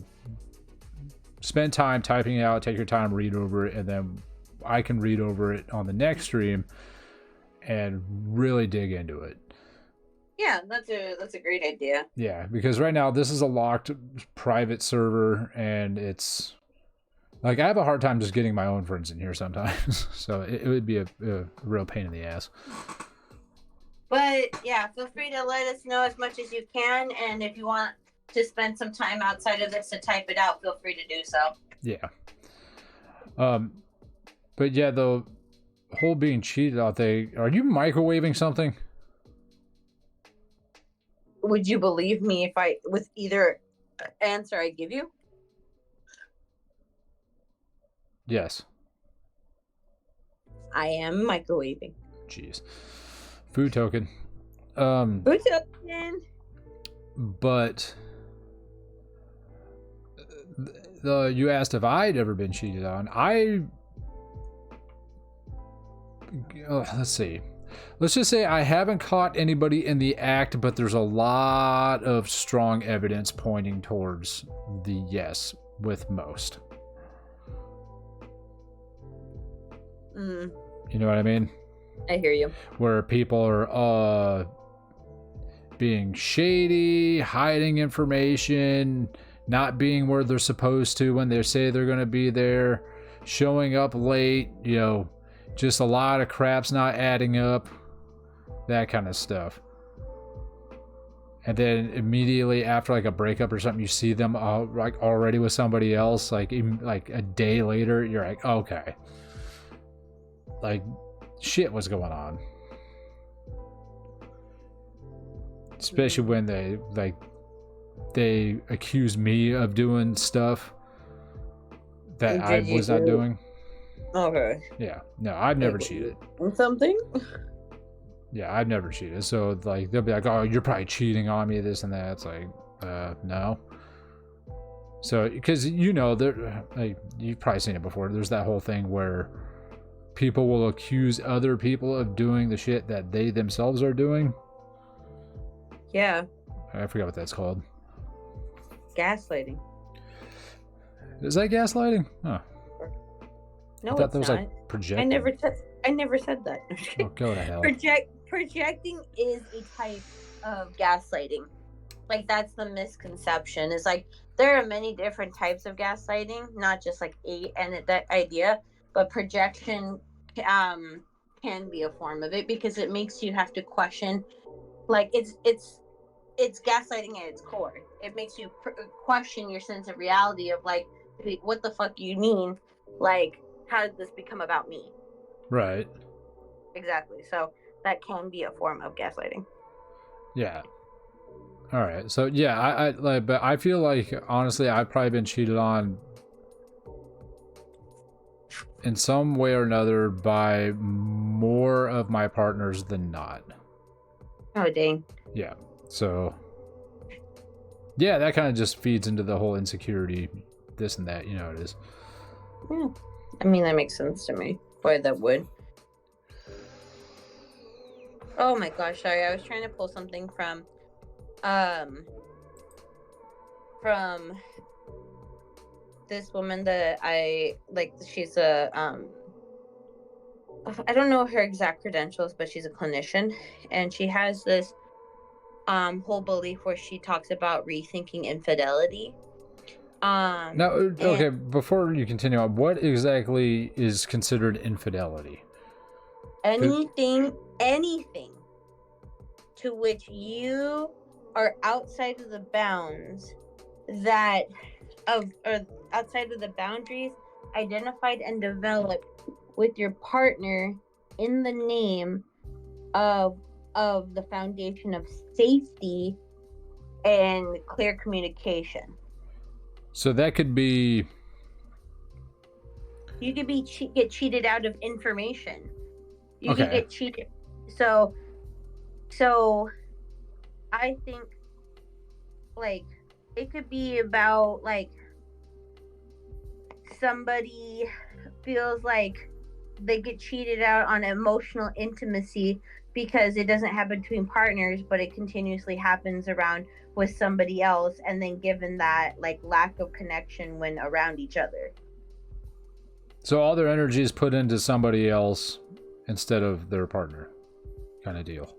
spend time typing it out, take your time, read over it, and then I can read over it on the next stream and really dig into it. Yeah, that's a great idea. Yeah, because right now this is a locked private server, and it's like I have a hard time just getting my own friends in here sometimes. So it would be a real pain in the ass. But yeah, feel free to let us know as much as you can, and if you want to spend some time outside of this to type it out, feel free to do so. Yeah. But yeah, the whole being cheated out thing. Are you microwaving something? Would you believe me if I with either answer I give you? Yes. I am microwaving. Jeez. Food token. Food token. But you asked if I'd ever been cheated on. Let's see. Let's just say I haven't caught anybody in the act, but there's a lot of strong evidence pointing towards the yes with most. Mm. You know what I mean? I hear you. Where people are being shady, hiding information, not being where they're supposed to when they say they're going to be there, showing up late, you know, just a lot of crap's not adding up, that kind of stuff. And then immediately after like a breakup or something, you see them like already with somebody else, like even like a day later, you're like, okay, like shit was going on. Especially when they accuse me of doing stuff that I was not doing. Okay. Yeah. No, I've never cheated. Something? Yeah, I've never cheated. So like they'll be like, "Oh, you're probably cheating on me, this and that." It's like, no. So because you know, there, like you've probably seen it before. There's that whole thing where people will accuse other people of doing the shit that they themselves are doing. Yeah. I forgot what that's called. Gaslighting. Is that gaslighting? Huh. No, I thought it's that was not. like projecting. I never said that. Oh, go to hell. Projecting is a type of gaslighting. Like that's the misconception. It's like there are many different types of gaslighting, not just like that idea, but projection can be a form of it because it makes you have to question. Like it's gaslighting at its core. It makes you question your sense of reality of like, what the fuck do you mean? Like, how did this become about me? Right. Exactly. So that can be a form of gaslighting. Yeah. All right. So yeah, I like, but I feel like honestly, I've probably been cheated on in some way or another by more of my partners than not. Oh dang. Yeah. So yeah, that kind of just feeds into the whole insecurity, this and that. You know, it is. Yeah. I mean, that makes sense to me. Why that would. Oh my gosh, sorry. I was trying to pull something from this woman that I like. She's a I don't know her exact credentials, but she's a clinician, and she has this whole belief where she talks about rethinking infidelity. Now, okay, before you continue on, what exactly is considered infidelity? Anything to which you are outside of the bounds or outside of the boundaries identified and developed with your partner in the name of the foundation of safety and clear communication. So that could be. You could get cheated out of information. You Okay. could get cheated. So I think like it could be about like somebody feels like they get cheated out on emotional intimacy because it doesn't happen between partners, but it continuously happens around with somebody else, and then given that like lack of connection when around each other. So all their energy is put into somebody else instead of their partner, kind of deal.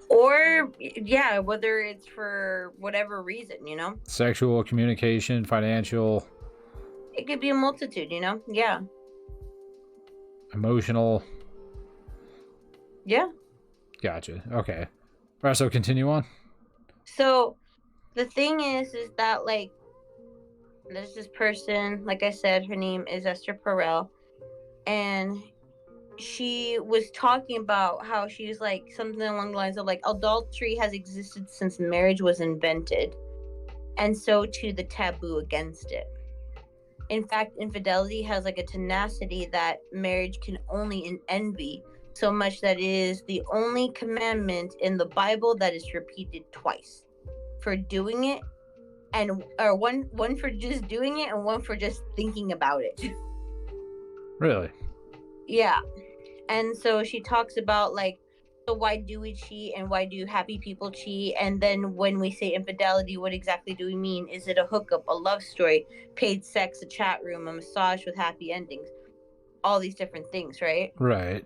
Or yeah, whether it's for whatever reason, you know, Sexual, communication, financial, it could be a multitude, you know. Yeah. emotional. Yeah. Gotcha. Okay. All right, so continue on. So the thing is that like there's this person, like I said, her name is Esther Perel, and she was talking about how she was like something along the lines of like adultery has existed since marriage was invented, and so too the taboo against it. In fact, infidelity has like a tenacity that marriage can only envy, so much that it is the only commandment in the Bible that is repeated twice for doing it, and or one for just doing it and one for just thinking about it. Really? Yeah. And so she talks about like, so why do we cheat and why do happy people cheat? And then when we say infidelity, what exactly do we mean? Is it a hookup, a love story, paid sex, a chat room, a massage with happy endings? All these different things, right? Right.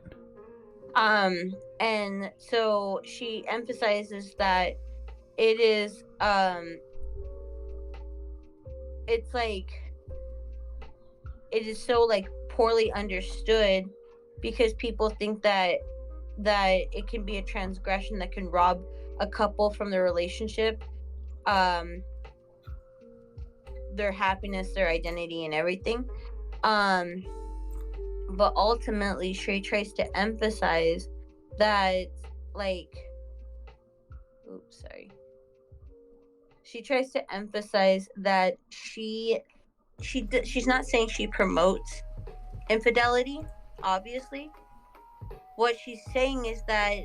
And so she emphasizes that it is it's like it is so like poorly understood because people think that it can be a transgression that can rob a couple from their relationship, their happiness, their identity, and everything. But ultimately, she tries to emphasize that, like, oops, sorry. She tries to emphasize that she's not saying she promotes infidelity, obviously. What she's saying is that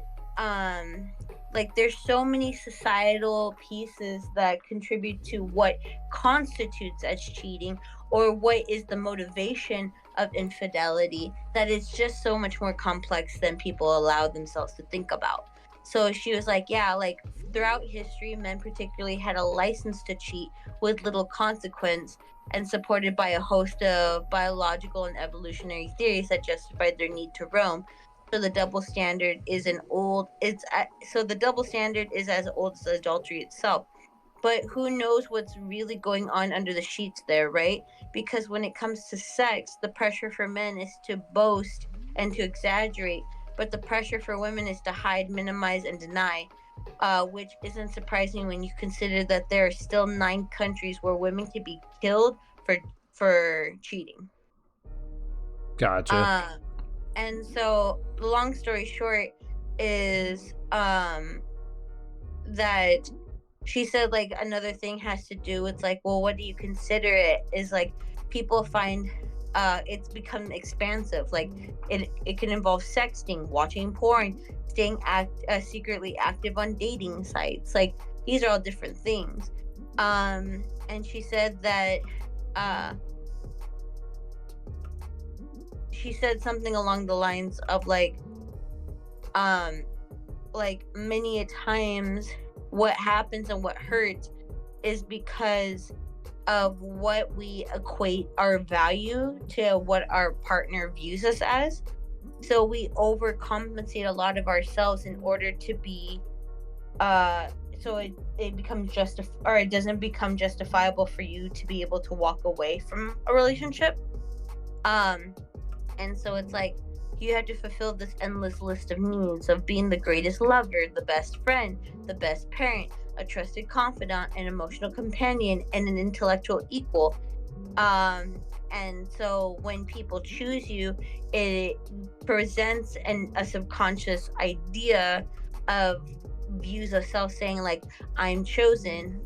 like there's so many societal pieces that contribute to what constitutes as cheating or what is the motivation of infidelity that it's just so much more complex than people allow themselves to think about. So she was like, yeah, like throughout history, men particularly had a license to cheat with little consequence, and supported by a host of biological and evolutionary theories that justified their need to roam. So the double standard is the double standard is as old as adultery itself. But who knows what's really going on under the sheets there, right? Because when it comes to sex, the pressure for men is to boast and to exaggerate, but the pressure for women is to hide, minimize, and deny, which isn't surprising when you consider that there are still 9 countries where women can be killed for cheating. Gotcha. And so the long story short is that she said like another thing has to do with like, well, what do you consider it? Is like people find it's become expansive. Like it can involve sexting, watching porn, staying secretly active on dating sites. Like these are all different things. And she said that she said something along the lines of like many a times what happens and what hurts is because of what we equate our value to what our partner views us as. So we overcompensate a lot of ourselves in order to be so it becomes or it doesn't become justifiable for you to be able to walk away from a relationship. And so it's like you have to fulfill this endless list of needs of being the greatest lover, the best friend, the best parent, a trusted confidant, an emotional companion, and an intellectual equal. And so when people choose you, it presents a subconscious idea of views of self saying like, I'm chosen,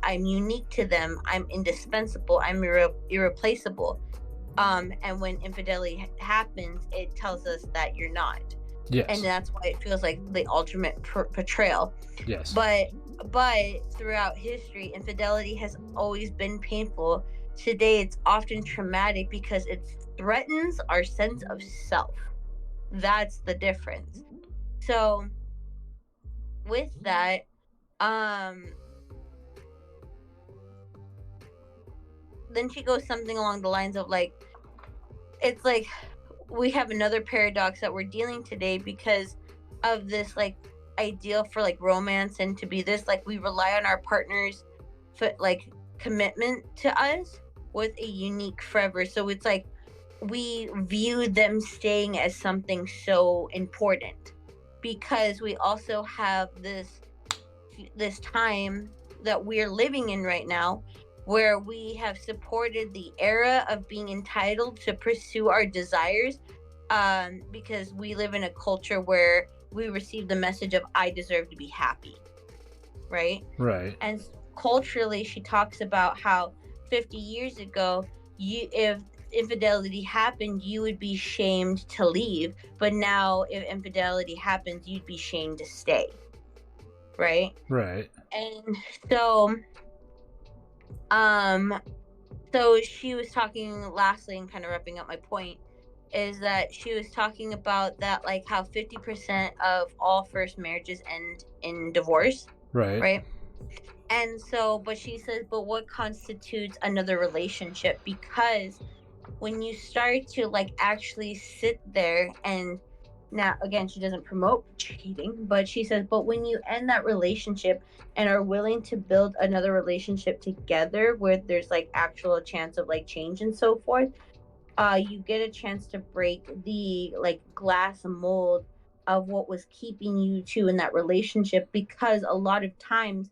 I'm unique to them, I'm indispensable, I'm irreplaceable. And when infidelity happens, it tells us that you're not. Yes. And that's why it feels like the ultimate betrayal. Yes. But throughout history, infidelity has always been painful. Today, it's often traumatic because it threatens our sense of self. That's the difference. So with that, then she goes something along the lines of like, it's like we have another paradox that we're dealing today because of this like ideal for like romance and to be this like we rely on our partners for like commitment to us with a unique forever. So it's like we view them staying as something so important because we also have this time that we're living in right now where we have supported the era of being entitled to pursue our desires, because we live in a culture where we receive the message of I deserve to be happy, right? Right. And culturally she talks about how 50 years ago, you if infidelity happened you would be shamed to leave, but now if infidelity happens you'd be shamed to stay, right? Right. And so um so she was talking lastly and kind of wrapping up my point is that she was talking about that like how 50% of all first marriages end in divorce, Right. right? And so but she says but what constitutes another relationship, because when you start to like actually sit there and now again she doesn't promote cheating, but she says but when you end that relationship and are willing to build another relationship together where there's like actual chance of like change and so forth, you get a chance to break the like glass mold of what was keeping you two in that relationship, because a lot of times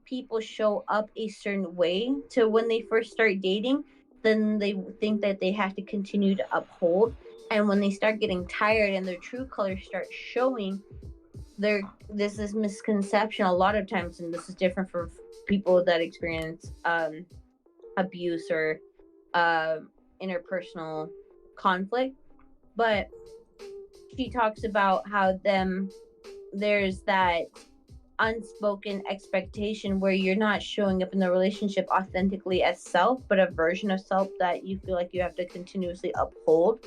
people show up a certain way to when they first start dating, then they think that they have to continue to uphold, and when they start getting tired and their true colors start showing, there's this misconception a lot of times, and this is different for people that experience abuse or uh, interpersonal conflict, but she talks about how there's that unspoken expectation where you're not showing up in the relationship authentically as self, but a version of self that you feel like you have to continuously uphold,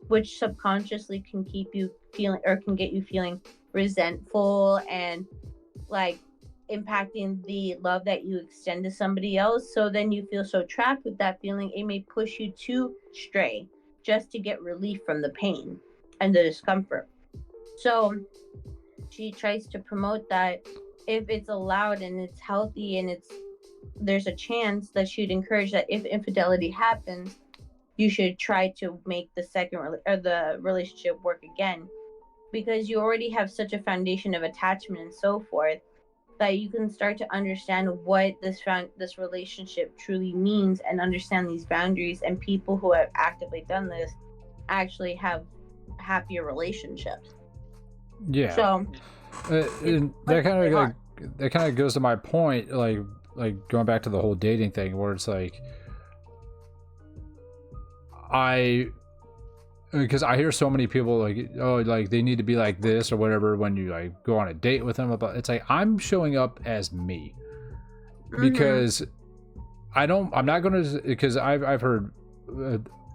which subconsciously can keep you feeling or can get you feeling resentful and like impacting the love that you extend to somebody else. So then you feel so trapped with that feeling, it may push you to stray just to get relief from the pain and the discomfort. So she tries to promote that if it's allowed and it's healthy and there's a chance that she'd encourage that if infidelity happens, you should try to make the or the relationship work again, because you already have such a foundation of attachment and so forth that you can start to understand what this relationship truly means and understand these boundaries, and people who have actively done this actually have happier relationships. Yeah. So And that kind of goes to my point, like going back to the whole dating thing, where it's like because I hear so many people like, oh, like they need to be like this or whatever when you like go on a date with them. About it's like I'm showing up as me, because I'm not going to, because I've heard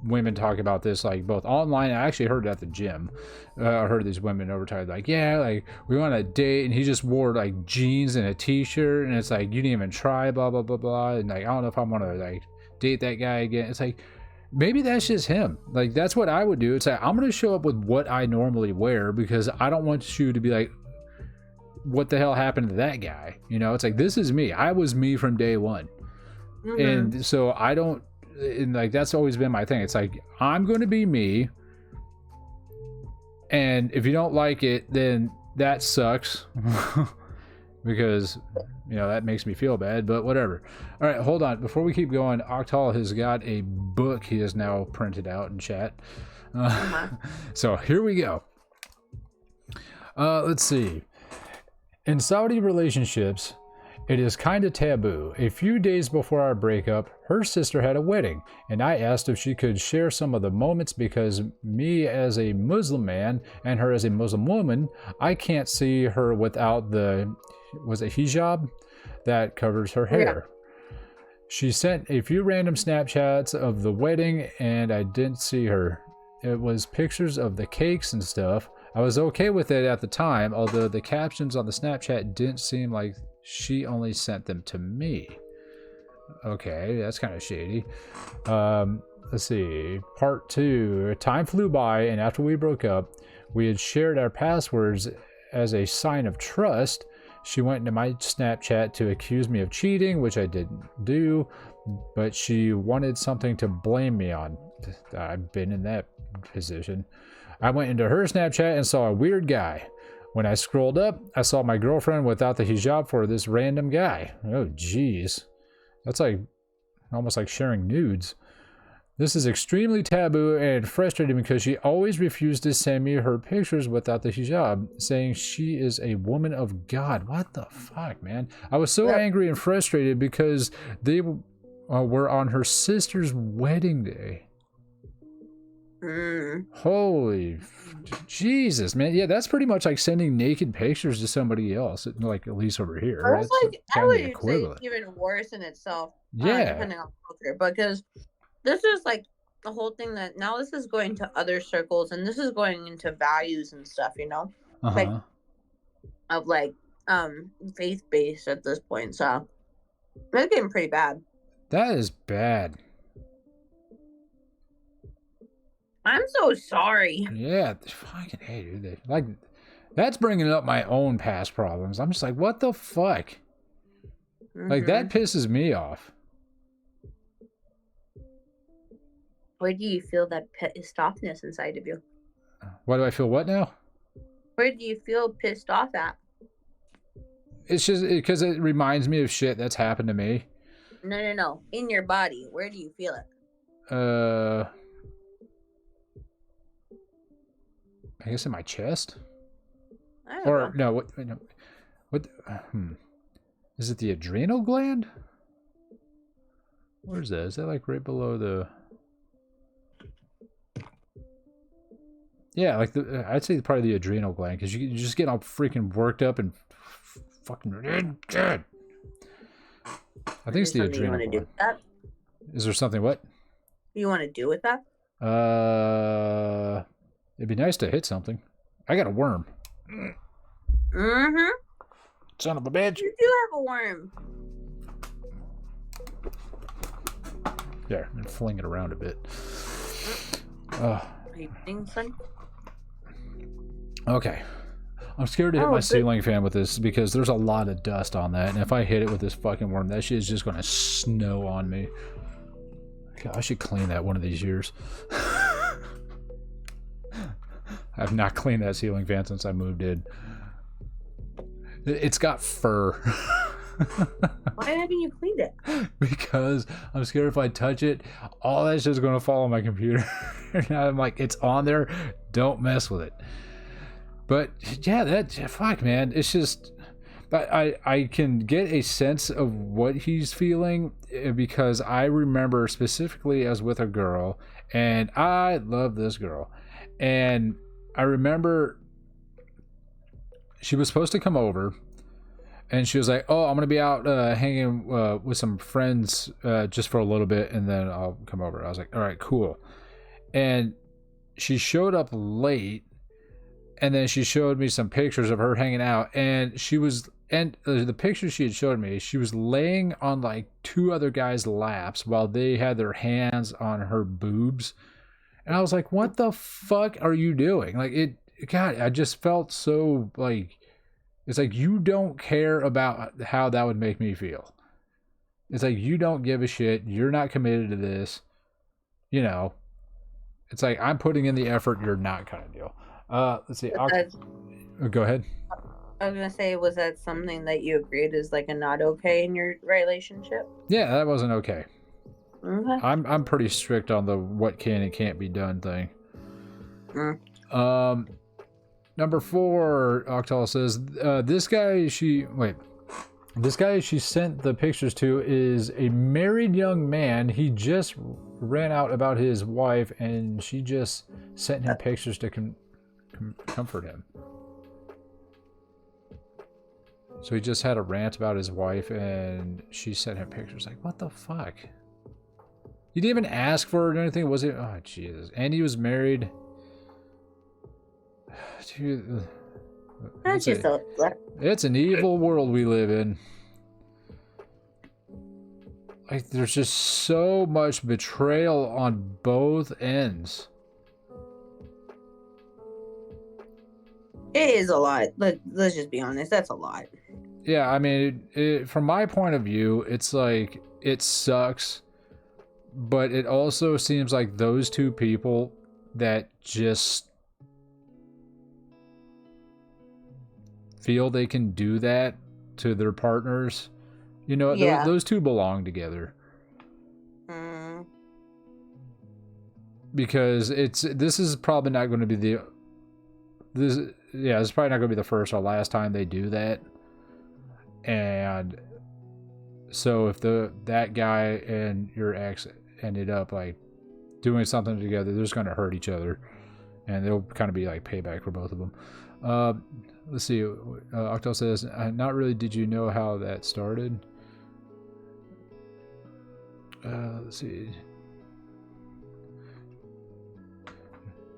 women talk about this like both online. I actually heard it at the gym. I heard these women over time like, yeah, like we went on a date and he just wore like jeans and a t-shirt, and it's like you didn't even try, blah blah blah blah, and like I don't know if I'm gonna like date that guy again. It's like maybe that's just him. Like that's what I would do. It's like I'm gonna show up with what I normally wear because I don't want you to be like, what the hell happened to that guy? You know, it's like this is me. I was me from day one. And so I don't, and like that's always been my thing. It's like I'm going to be me, and if you don't like it, then that sucks because you know that makes me feel bad. But whatever. All right, hold on. Before we keep going, Octal has got a book he has now printed out in chat. So here we go. Let's see. In Saudi relationships, it is kind of taboo. A few days before our breakup, her sister had a wedding, and I asked if she could share some of the moments because me as a Muslim man and her as a Muslim woman, I can't see her without was it hijab that covers her hair. She sent a few random Snapchats of the wedding and I didn't see her. It was pictures of the cakes and stuff. I was okay with it at the time, although the captions on the Snapchat didn't seem like she only sent them to me. Okay, that's kind of shady. Let's see. Part 2. Time flew by, and after we broke up, we had shared our passwords as a sign of trust. She went into my Snapchat to accuse me of cheating, which I didn't do, but she wanted something to blame me on. I've been in that position. I went into her Snapchat and saw a weird guy. When I scrolled up, I saw my girlfriend without the hijab for this random guy. Oh, jeez. That's like almost like sharing nudes. This is extremely taboo and frustrating because she always refused to send me her pictures without the hijab, saying she is a woman of God. What the fuck, man? I was so angry and frustrated because they were on her sister's wedding day. Holy Jesus, man. Yeah, that's pretty much like sending naked pictures to somebody else, like at least over here. Right? Like, I would say equivalent. it's even worse in itself. Yeah. Depending on culture. Because this is like the whole thing that now this is going to other circles and this is going into values and stuff, you know? Like, of like, faith-based at this point. So, it's getting pretty bad. That is bad. I'm so sorry. Yeah, fucking hey, dude. Like, that's bringing up my own past problems. I'm just like, what the fuck? Like, that pisses me off. Where do you feel that pissed offness inside of you? Why do I feel what now? Where do you feel pissed off at? It's just because it reminds me of shit that's happened to me. No. In your body, where do you feel it? I guess in my chest. I don't know. What? Is it the adrenal gland? Where's that? Is that like right below the? Yeah, like I'd say probably the adrenal gland because you just get all freaking worked up and fucking. I think it's the adrenal gland. Do that? Is there something what? You want to do with that? It'd be nice to hit something. I got a worm. Son of a bitch. You do have a worm. Yeah, and fling it around a bit. Are you playing, son? Okay. I'm scared to hit my ceiling fan with this because there's a lot of dust on that, and if I hit it with this fucking worm, that shit is just gonna snow on me. God, I should clean that one of these years. I've not cleaned that ceiling fan since I moved in. It's got fur. Why haven't you cleaned it? Because I'm scared if I touch it, all that shit's gonna fall on my computer. And I'm like, it's on there, don't mess with it. But yeah, fuck, man. It's just, I can get a sense of what he's feeling because I remember specifically I was with a girl, and I love this girl, and I remember she was supposed to come over, and she was like, "Oh, I'm gonna be out hanging with some friends just for a little bit, and then I'll come over." I was like, "All right, cool." And she showed up late, and then she showed me some pictures of her hanging out, and she was, and the pictures she had showed me, she was laying on like two other guys' laps while they had their hands on her boobs. And I was like, what the fuck are you doing? Like, God, I just felt so like, it's like, you don't care about how that would make me feel. It's like, you don't give a shit. You're not committed to this. You know, it's like, I'm putting in the effort. You're not, kind of deal. Let's see. Go ahead. I was going to say, was that something that you agreed is like a not okay in your relationship? Yeah, that wasn't okay. Okay. I'm pretty strict on the what can and can't be done thing. Number 4, Octal says, this guy she sent the pictures to is a married young man. He just ran out about his wife, and she just sent him pictures to comfort him. So he just had a rant about his wife, and she sent him pictures. Like, what the fuck? You didn't even ask for it or anything, was it? Oh, Jesus. And he was married. Dude, That's it's, just a. it's an evil world we live in. Like, there's just so much betrayal on both ends. It is a lot. Let's just be honest. That's a lot. Yeah, I mean, from my point of view, it's like, it sucks. But it also seems like those two people that just feel they can do that to their partners, you know, Yeah. those two belong together. Because this is probably not going to be it's probably not going to be the first or last time they do that. And so if that guy and your ex ended up like doing something together, they're just going to hurt each other, and they'll kind of be like payback for both of them. Let's see. Octo says, "Not really. Did you know how that started?" Let's see.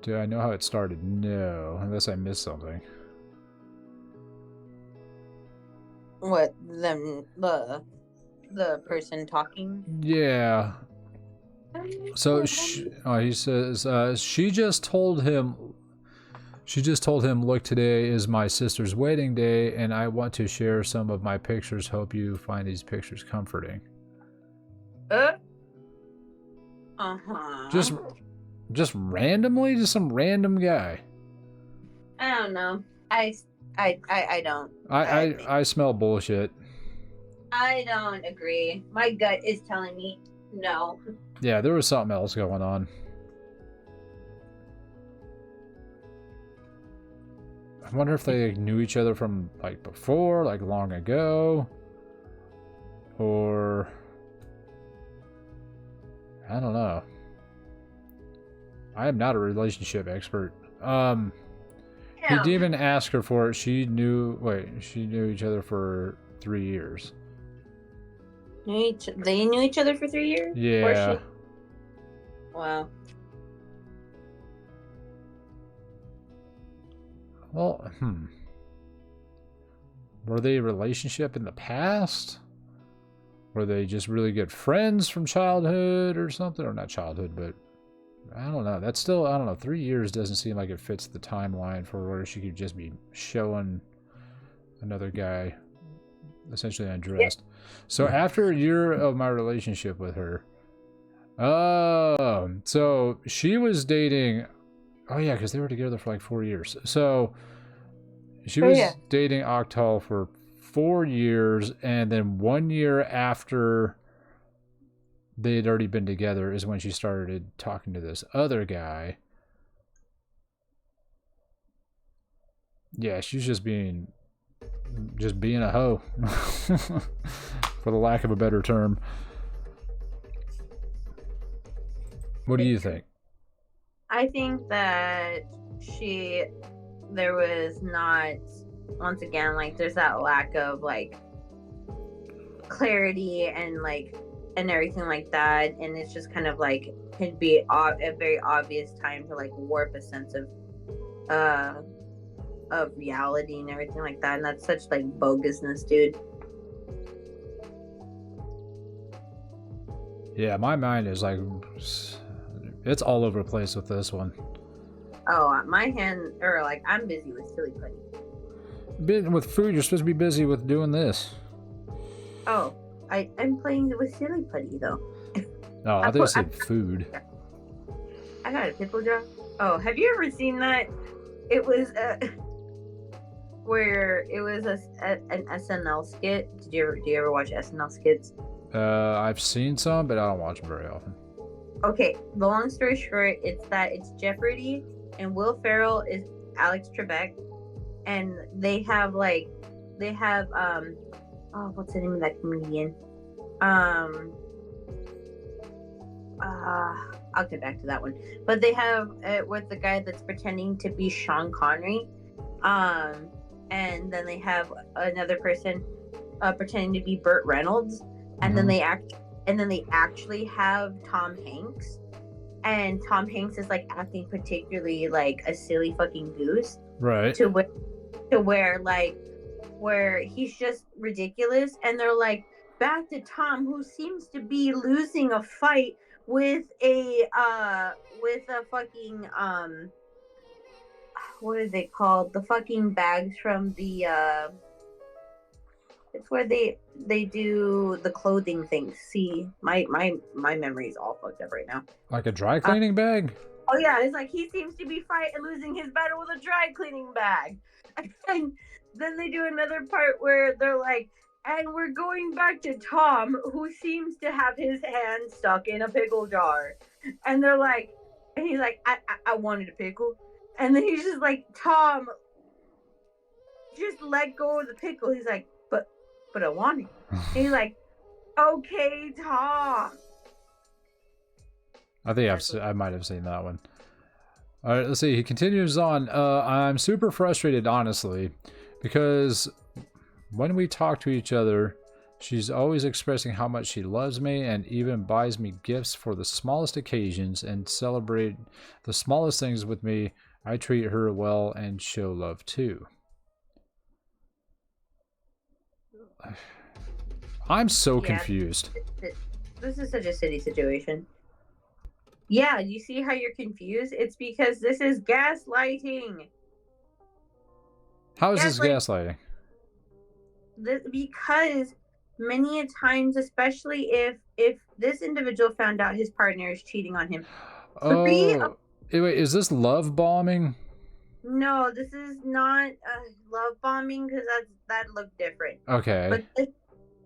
Do I know how it started? No, unless I missed something. What, the person talking? Yeah. So he says she just told him, look, today is my sister's wedding day and I want to share some of my pictures. Hope you find these pictures comforting. Just randomly, just some random guy. I don't know. I don't. I smell bullshit. I don't agree. My gut is telling me no. Yeah, there was something else going on. I wonder if they knew each other from like before, like long ago, or I don't know. I am not a relationship expert. He didn't even ask her for it. She knew each other for 3 years. They knew each other for 3 years? Yeah. Wow. Well, were they a relationship in the past? Were they just really good friends from childhood or something? Or not childhood, but I don't know. That's still, I don't know. 3 years doesn't seem like it fits the timeline for where she could just be showing another guy essentially undressed. Yeah. So after a year of my relationship with her, so she was dating, oh yeah, because they were together for like 4 years. So she was dating Octal for 4 years, and then 1 year after they had already been together is when she started talking to this other guy. Yeah, she's just being a hoe, for the lack of a better term. What do you think? I think that there was not, once again, like there's that lack of like clarity and like and everything like that, and it's just kind of like could be a very obvious time to like warp a sense of reality and everything like that, and that's such like bogusness, dude. Yeah, my mind is like, it's all over the place with this one. Oh, my hand, or like I'm busy with silly putty. With food, you're supposed to be busy with doing this. Oh, I'm playing with silly putty though. Oh, I thought you said food. I got a pickle jar. Oh, have you ever seen that? It was where it was an SNL skit. Do you ever watch SNL skits? I've seen some, but I don't watch them very often. Okay, the long story short, it's Jeopardy, and Will Ferrell is Alex Trebek, and they have what's the name of that comedian? I'll get back to that one. But they have with the guy that's pretending to be Sean Connery, and then they have another person pretending to be Burt Reynolds, and then they actually have Tom Hanks, and Tom Hanks is like acting particularly like a silly fucking goose, Right. to where like where he's just ridiculous, and they're like, back to Tom, who seems to be losing a fight with a fucking what are they called, the fucking bags from the it's where they do the clothing things. See, my memory's all fucked up right now. Like a dry cleaning bag? Oh yeah, it's like he seems to be losing his battle with a dry cleaning bag. And then they do another part where they're like, and we're going back to Tom, who seems to have his hand stuck in a pickle jar. And they're like, and he's like, I wanted a pickle. And then he's just like, Tom, just let go of the pickle. He's like, but I want it. And he's like, okay, Tom. I think I might have seen that one. All right, let's see. He continues on. I'm super frustrated, honestly, because when we talk to each other, she's always expressing how much she loves me and even buys me gifts for the smallest occasions and celebrate the smallest things with me. I treat her well and show love too. I'm so confused. This is such a shitty situation. Yeah, you see how you're confused? It's because this is gaslighting. How is this gaslighting? Because many a times, especially if this individual found out his partner is cheating on him. Oh, wait, is this love bombing? No, this is not love bombing, because that looked different. Okay. But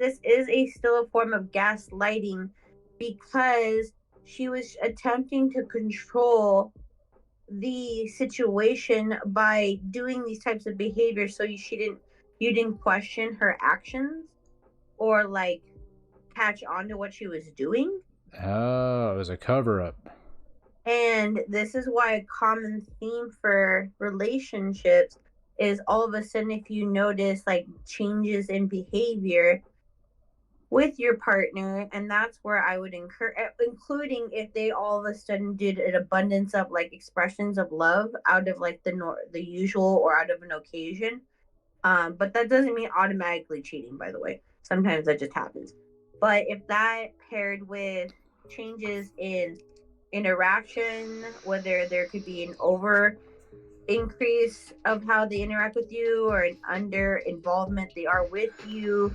this is still a form of gaslighting, because she was attempting to control the situation by doing these types of behaviors, so you didn't question her actions or like catch on to what she was doing. Oh, it was a cover-up. And this is why a common theme for relationships is all of a sudden, if you notice like changes in behavior with your partner, and that's where I would encourage, including if they all of a sudden did an abundance of like expressions of love out of like the usual or out of an occasion. But that doesn't mean automatically cheating, by the way. Sometimes that just happens. But if that paired with changes in interaction, whether there could be an over increase of how they interact with you or an under involvement they are with you,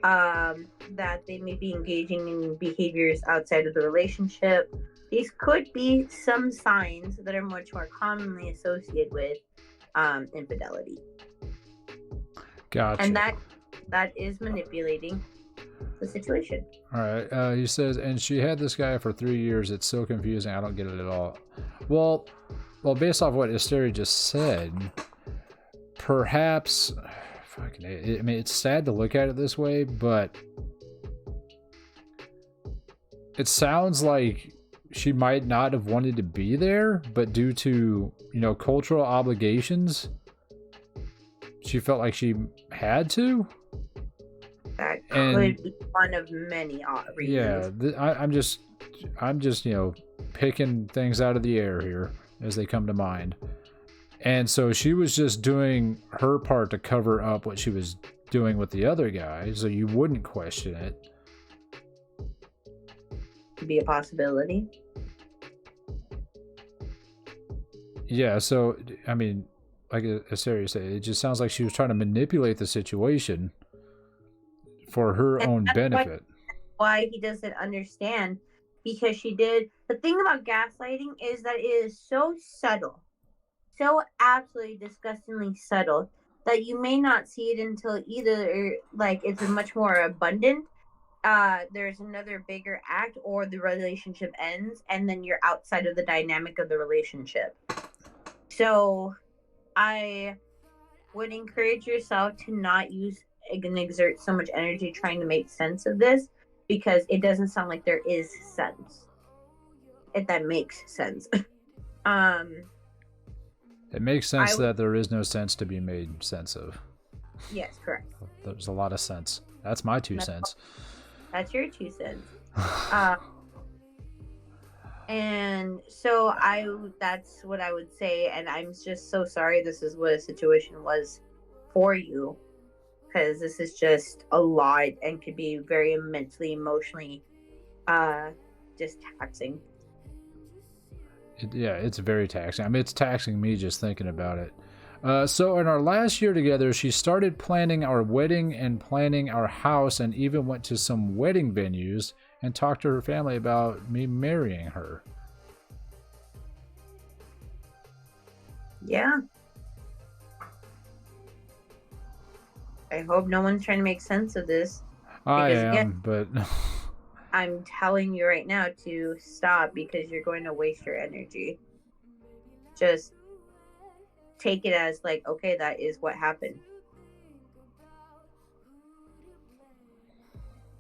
that they may be engaging in behaviors outside of the relationship, these could be some signs that are much more commonly associated with infidelity. Gotcha. And that is manipulating the situation. All right. He says, and she had this guy for 3 years. It's so confusing. I don't get it at all. Well, based off what Asteri just said, perhaps, I mean, it's sad to look at it this way, but it sounds like she might not have wanted to be there, but due to, cultural obligations, she felt like she had to. That could be one of many reasons. Yeah, I'm just picking things out of the air here as they come to mind. And so she was just doing her part to cover up what she was doing with the other guy, so you wouldn't question it. Could be a possibility. Yeah, so, I mean, like Asteri said, it just sounds like she was trying to manipulate the situation for her own benefit. Why he doesn't understand, because she did. The thing about gaslighting is that it is so subtle, so absolutely disgustingly subtle, that you may not see it until either like it's much more abundant, there's another bigger act, or the relationship ends and then you're outside of the dynamic of the relationship. So I would encourage yourself to not use and exert so much energy trying to make sense of this, because it doesn't sound like there is sense, if that makes sense. It makes sense that there is no sense to be made sense of. Yes, correct. There's a lot of sense. That's my 2 cents. That's your 2 cents. And so that's what I would say. And I'm just so sorry this is what a situation was for you, because this is just a lot and could be very mentally, emotionally, just taxing. Yeah, it's very taxing. I mean, it's taxing me just thinking about it. So in our last year together, she started planning our wedding and planning our house, and even went to some wedding venues and talked to her family about me marrying her. Yeah. I hope no one's trying to make sense of this. I Because again, am, but I'm telling you right now to stop, because you're going to waste your energy. Just take it as like, okay, that is what happened.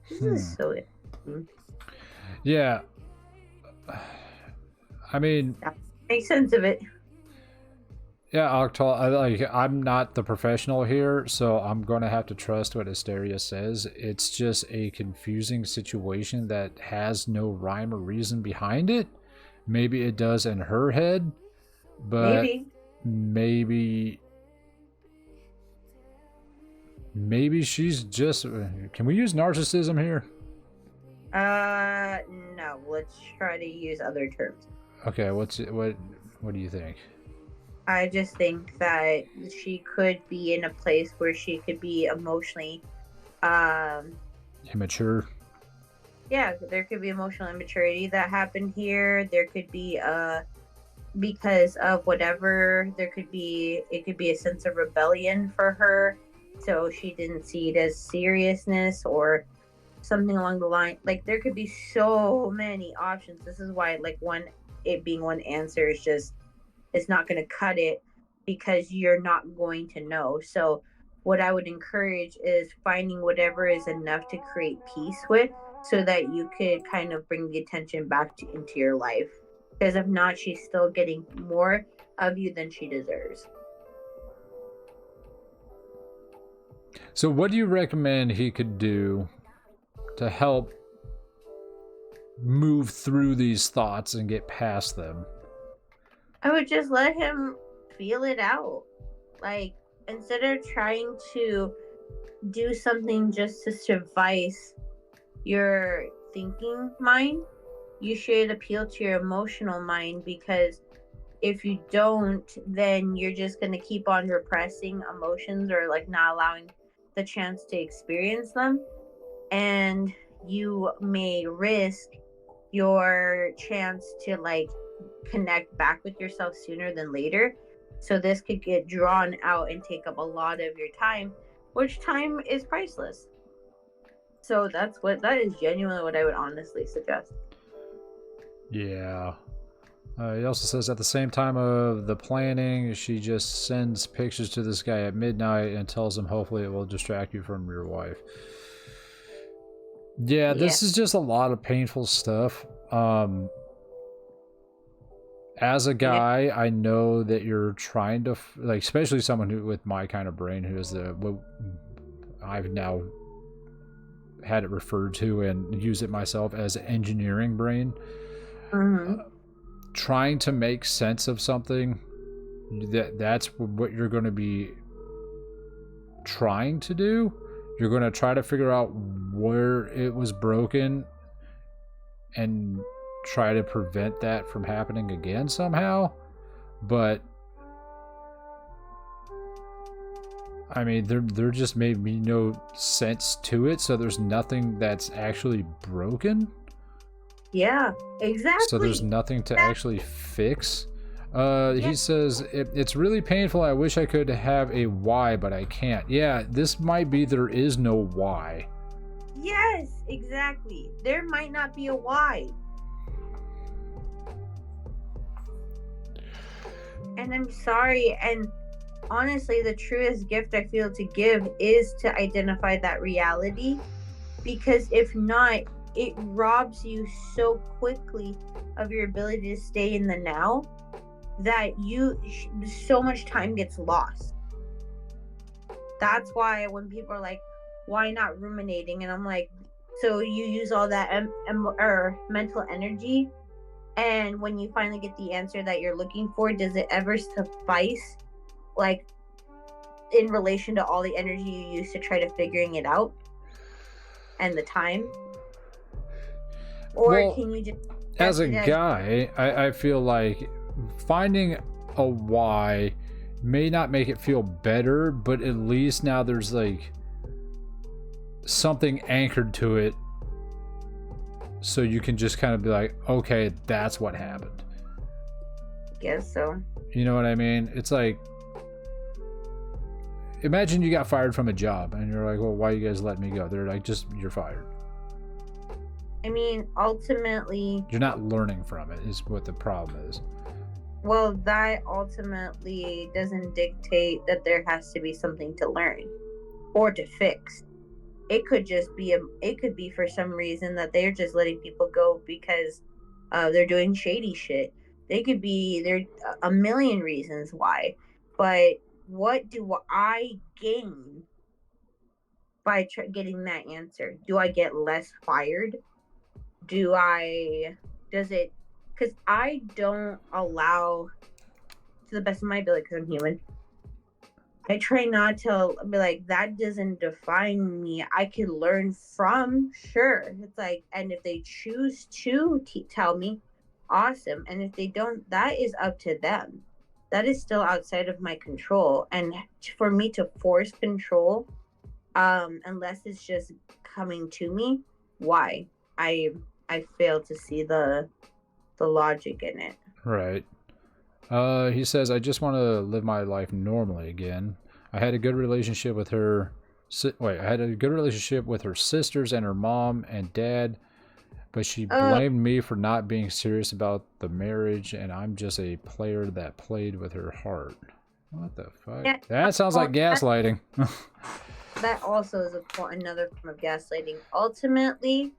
This is so interesting. yeah. I mean, Make sense of it. yeah, Octal. I'm not the professional here, so I'm gonna have to trust what Asteria says. It's just a confusing situation that has no rhyme or reason behind it. Maybe it does in her head, but maybe she's just. Can we use narcissism here? No. Let's try to use other terms. Okay, what do you think? I just think that she could be in a place where she could be emotionally, Immature. yeah, there could be emotional immaturity that happened here. There could be because of whatever, it could be a sense of rebellion for her, so she didn't see it as seriousness or something along the line. Like, there could be so many options. This is why, like, it being one answer is just, it's not going to cut it, because you're not going to know. So what I would encourage is finding whatever is enough to create peace with, so that you could kind of bring the attention back into your life. Because if not, she's still getting more of you than she deserves. So, what do you recommend he could do to help move through these thoughts and get past them? I would just let him feel it out. Like, instead of trying to do something just to suffice your thinking mind, you should appeal to your emotional mind, because if you don't, then you're just going to keep on repressing emotions, or like not allowing the chance to experience them. And you may risk your chance to like connect back with yourself sooner than later. So this could get drawn out and take up a lot of your time, which time is priceless. So that is genuinely what I would honestly suggest. Yeah. He also says at the same time of the planning, she just sends pictures to this guy at midnight and tells him hopefully it will distract you from your wife. Yeah, this is just a lot of painful stuff. As a guy, I know that you're trying to, like, especially someone who with my kind of brain, who is what I've now had it referred to and use it myself as engineering brain. Trying to make sense of something, that's what you're going to be trying to do. You're going to try to figure out where it was broken and try to prevent that from happening again somehow. But I mean, there just made me no sense to it, so there's nothing that's actually broken. Yeah, exactly. So there's nothing to actually fix. He says, it's really painful. I wish I could have a why, but I can't. Yeah, this might be there is no why. Yes, exactly. There might not be a why. And I'm sorry. And honestly, the truest gift I feel to give is to identify that reality. Because if not, it robs you so quickly of your ability to stay in the now, that so much time gets lost. That's why when people are like, why not ruminating? And I'm like, so you use all that mental energy And when you finally get the answer that you're looking for, does it ever suffice, like, in relation to all the energy you used to try to figuring it out and the time? Or Well, can you just as accept a it as guy, I feel like finding a why may not make it feel better, but at least now there's like something anchored to it, so you can just kind of be like, okay, that's what happened. guess so. You know what I mean? It's like, imagine you got fired from a job and you're like, well, why you guys let me go? They're like, just, you're fired. I mean, ultimately, You're not learning from it, is what the problem is. well, that ultimately doesn't dictate that there has to be something to learn or to fix. It could just be it could be for some reason that they're just letting people go because they're doing shady shit. They could be there a million reasons why. But what do I gain by getting that answer? Do I get less fired? Does it, because I don't allow, to the best of my ability, because I'm human, I try not to be like, that doesn't define me. I can learn from, sure. It's like, and if they choose to tell me, awesome. And if they don't, that is up to them. That is still outside of my control. And for me to force control, unless it's just coming to me, why? I fail to see the logic in it. Right. He says, I just want to live my life normally again. I had a good relationship with her. I had a good relationship with her sisters and her mom and dad, but she blamed me for not being serious about the marriage, and I'm just a player that played with her heart. What the fuck? Yeah, that sounds like gaslighting. That also is another form of gaslighting. Ultimately,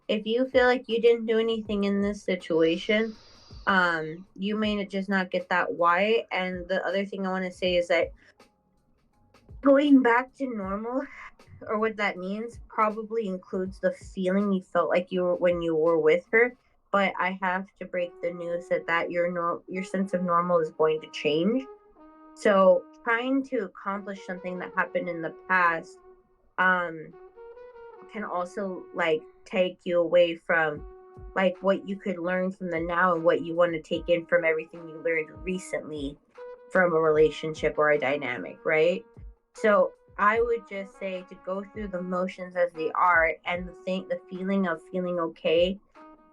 if you feel like you didn't do anything in this situation, you may just not get that why. And the other thing I want to say is that going back to normal, or what that means, probably includes the feeling you felt like you were when you were with her. But I have to break the news that your sense of normal is going to change. So trying to accomplish something that happened in the past can also like take you away from like what you could learn from the now and what you want to take in from everything you learned recently from a relationship or a dynamic, right? So I would just say to go through the motions as they are, and the feeling of feeling okay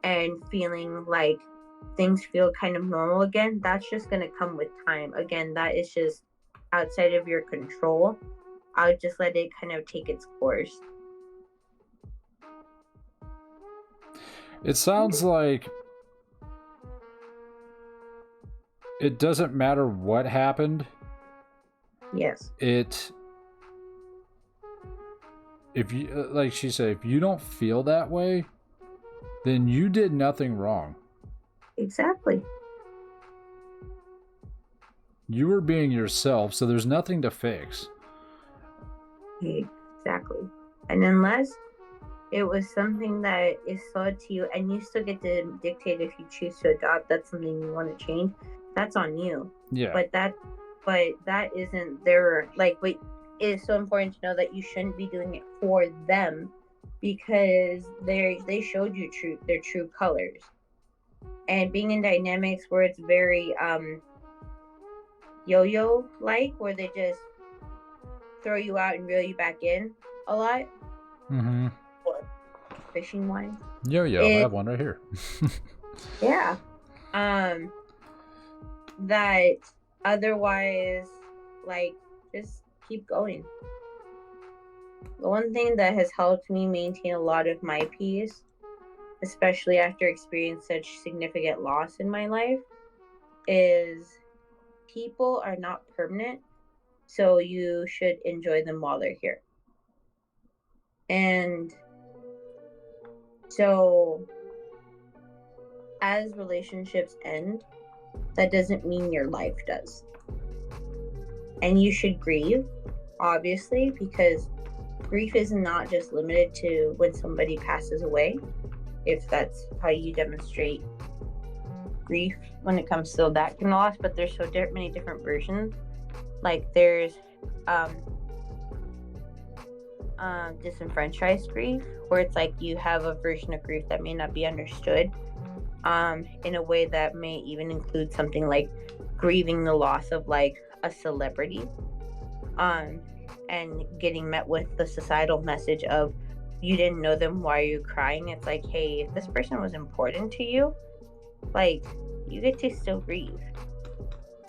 and feeling like things feel kind of normal again, that's just going to come with time. Again, that is just outside of your control. I would just let it kind of take its course. It sounds like it doesn't matter what happened. Yes. If you, like she said, if you don't feel that way, then you did nothing wrong. Exactly. You were being yourself, so there's nothing to fix. Exactly. And unless it was something that is sold to you, and you still get to dictate if you choose to adopt, that's something you want to change, that's on you. Yeah. But that isn't their, like, it is so important to know that you shouldn't be doing it for them, because they showed you their true colors. And being in dynamics where it's very yo-yo like, where they just throw you out and reel you back in a lot. Mm-hmm. Fishing wise. Yo-yo, I have one right here. Yeah. That otherwise, like, just keep going. The one thing that has helped me maintain a lot of my peace, especially after experiencing such significant loss in my life, is people are not permanent, so you should enjoy them while they're here. And so as relationships end, that doesn't mean your life does. And you should grieve, obviously, because grief is not just limited to when somebody passes away, if that's how you demonstrate grief when it comes to that kind of loss, but there's so many different versions. Like there's disenfranchised grief, where it's like you have a version of grief that may not be understood, in a way that may even include something like grieving the loss of like a celebrity, and getting met with the societal message of you didn't know them, why are you crying? It's like, hey, if this person was important to you, like, you get to still grieve.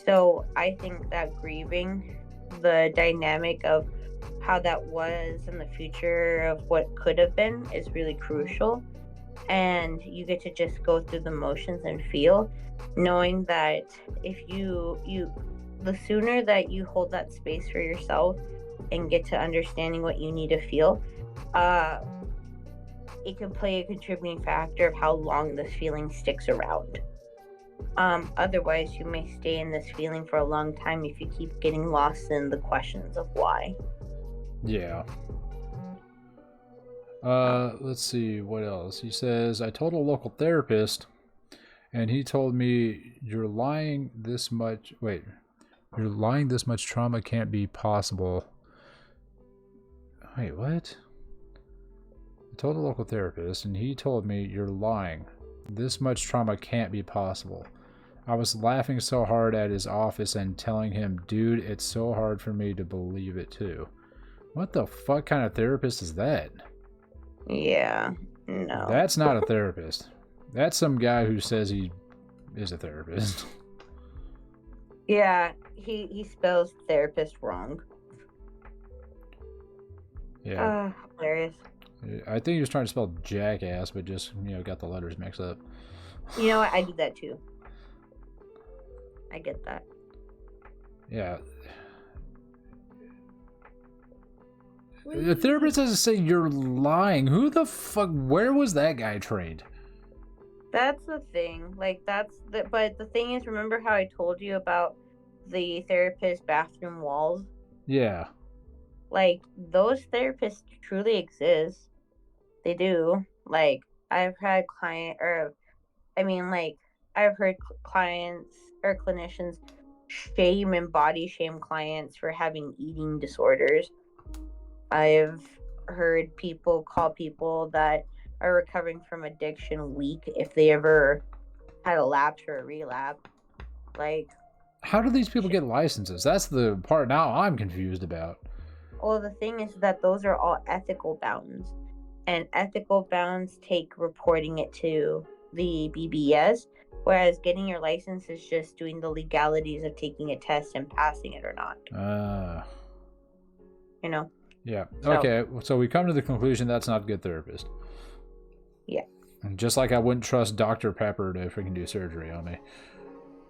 So I think that grieving the dynamic of how that was in the future of what could have been is really crucial. And you get to just go through the motions and feel, knowing that if you the sooner that you hold that space for yourself and get to understanding what you need to feel, it can play a contributing factor of how long this feeling sticks around. Otherwise, you may stay in this feeling for a long time if you keep getting lost in the questions of why. Yeah. Let's see, what else? He says, I told a local therapist, and he told me, you're lying this much trauma can't be possible. Wait, what? I told a local therapist, and he told me, you're lying. This much trauma can't be possible. I was laughing so hard at his office and telling him, dude, it's so hard for me to believe it too. What the fuck kind of therapist is that? Yeah, no. That's not a therapist. That's some guy who says he is a therapist. Yeah, he spells therapist wrong. Yeah. Hilarious. I think he was trying to spell jackass, but just, got the letters mixed up. You know what? I do that too. I get that. Yeah. The therapist doesn't say you're lying. Who the fuck? Where was that guy trained? That's the thing. Like, but the thing is, remember how I told you about the therapist bathroom walls? Yeah. Like, those therapists truly exist. They do. Like, I've had I've heard clients or clinicians shame and body shame clients for having eating disorders. I've heard people call people that are recovering from addiction weak if they ever had a lapse or a relapse. Like, how do these people get licenses? That's the part now I'm confused about. Well, the thing is that those are all ethical bounds, and ethical bounds take reporting it to the BBS, whereas getting your license is just doing the legalities of taking a test and passing it or not. You know? Yeah. Okay. So we come to the conclusion that's not a good therapist. Yeah. And just like I wouldn't trust Dr. Pepper to freaking do surgery on me.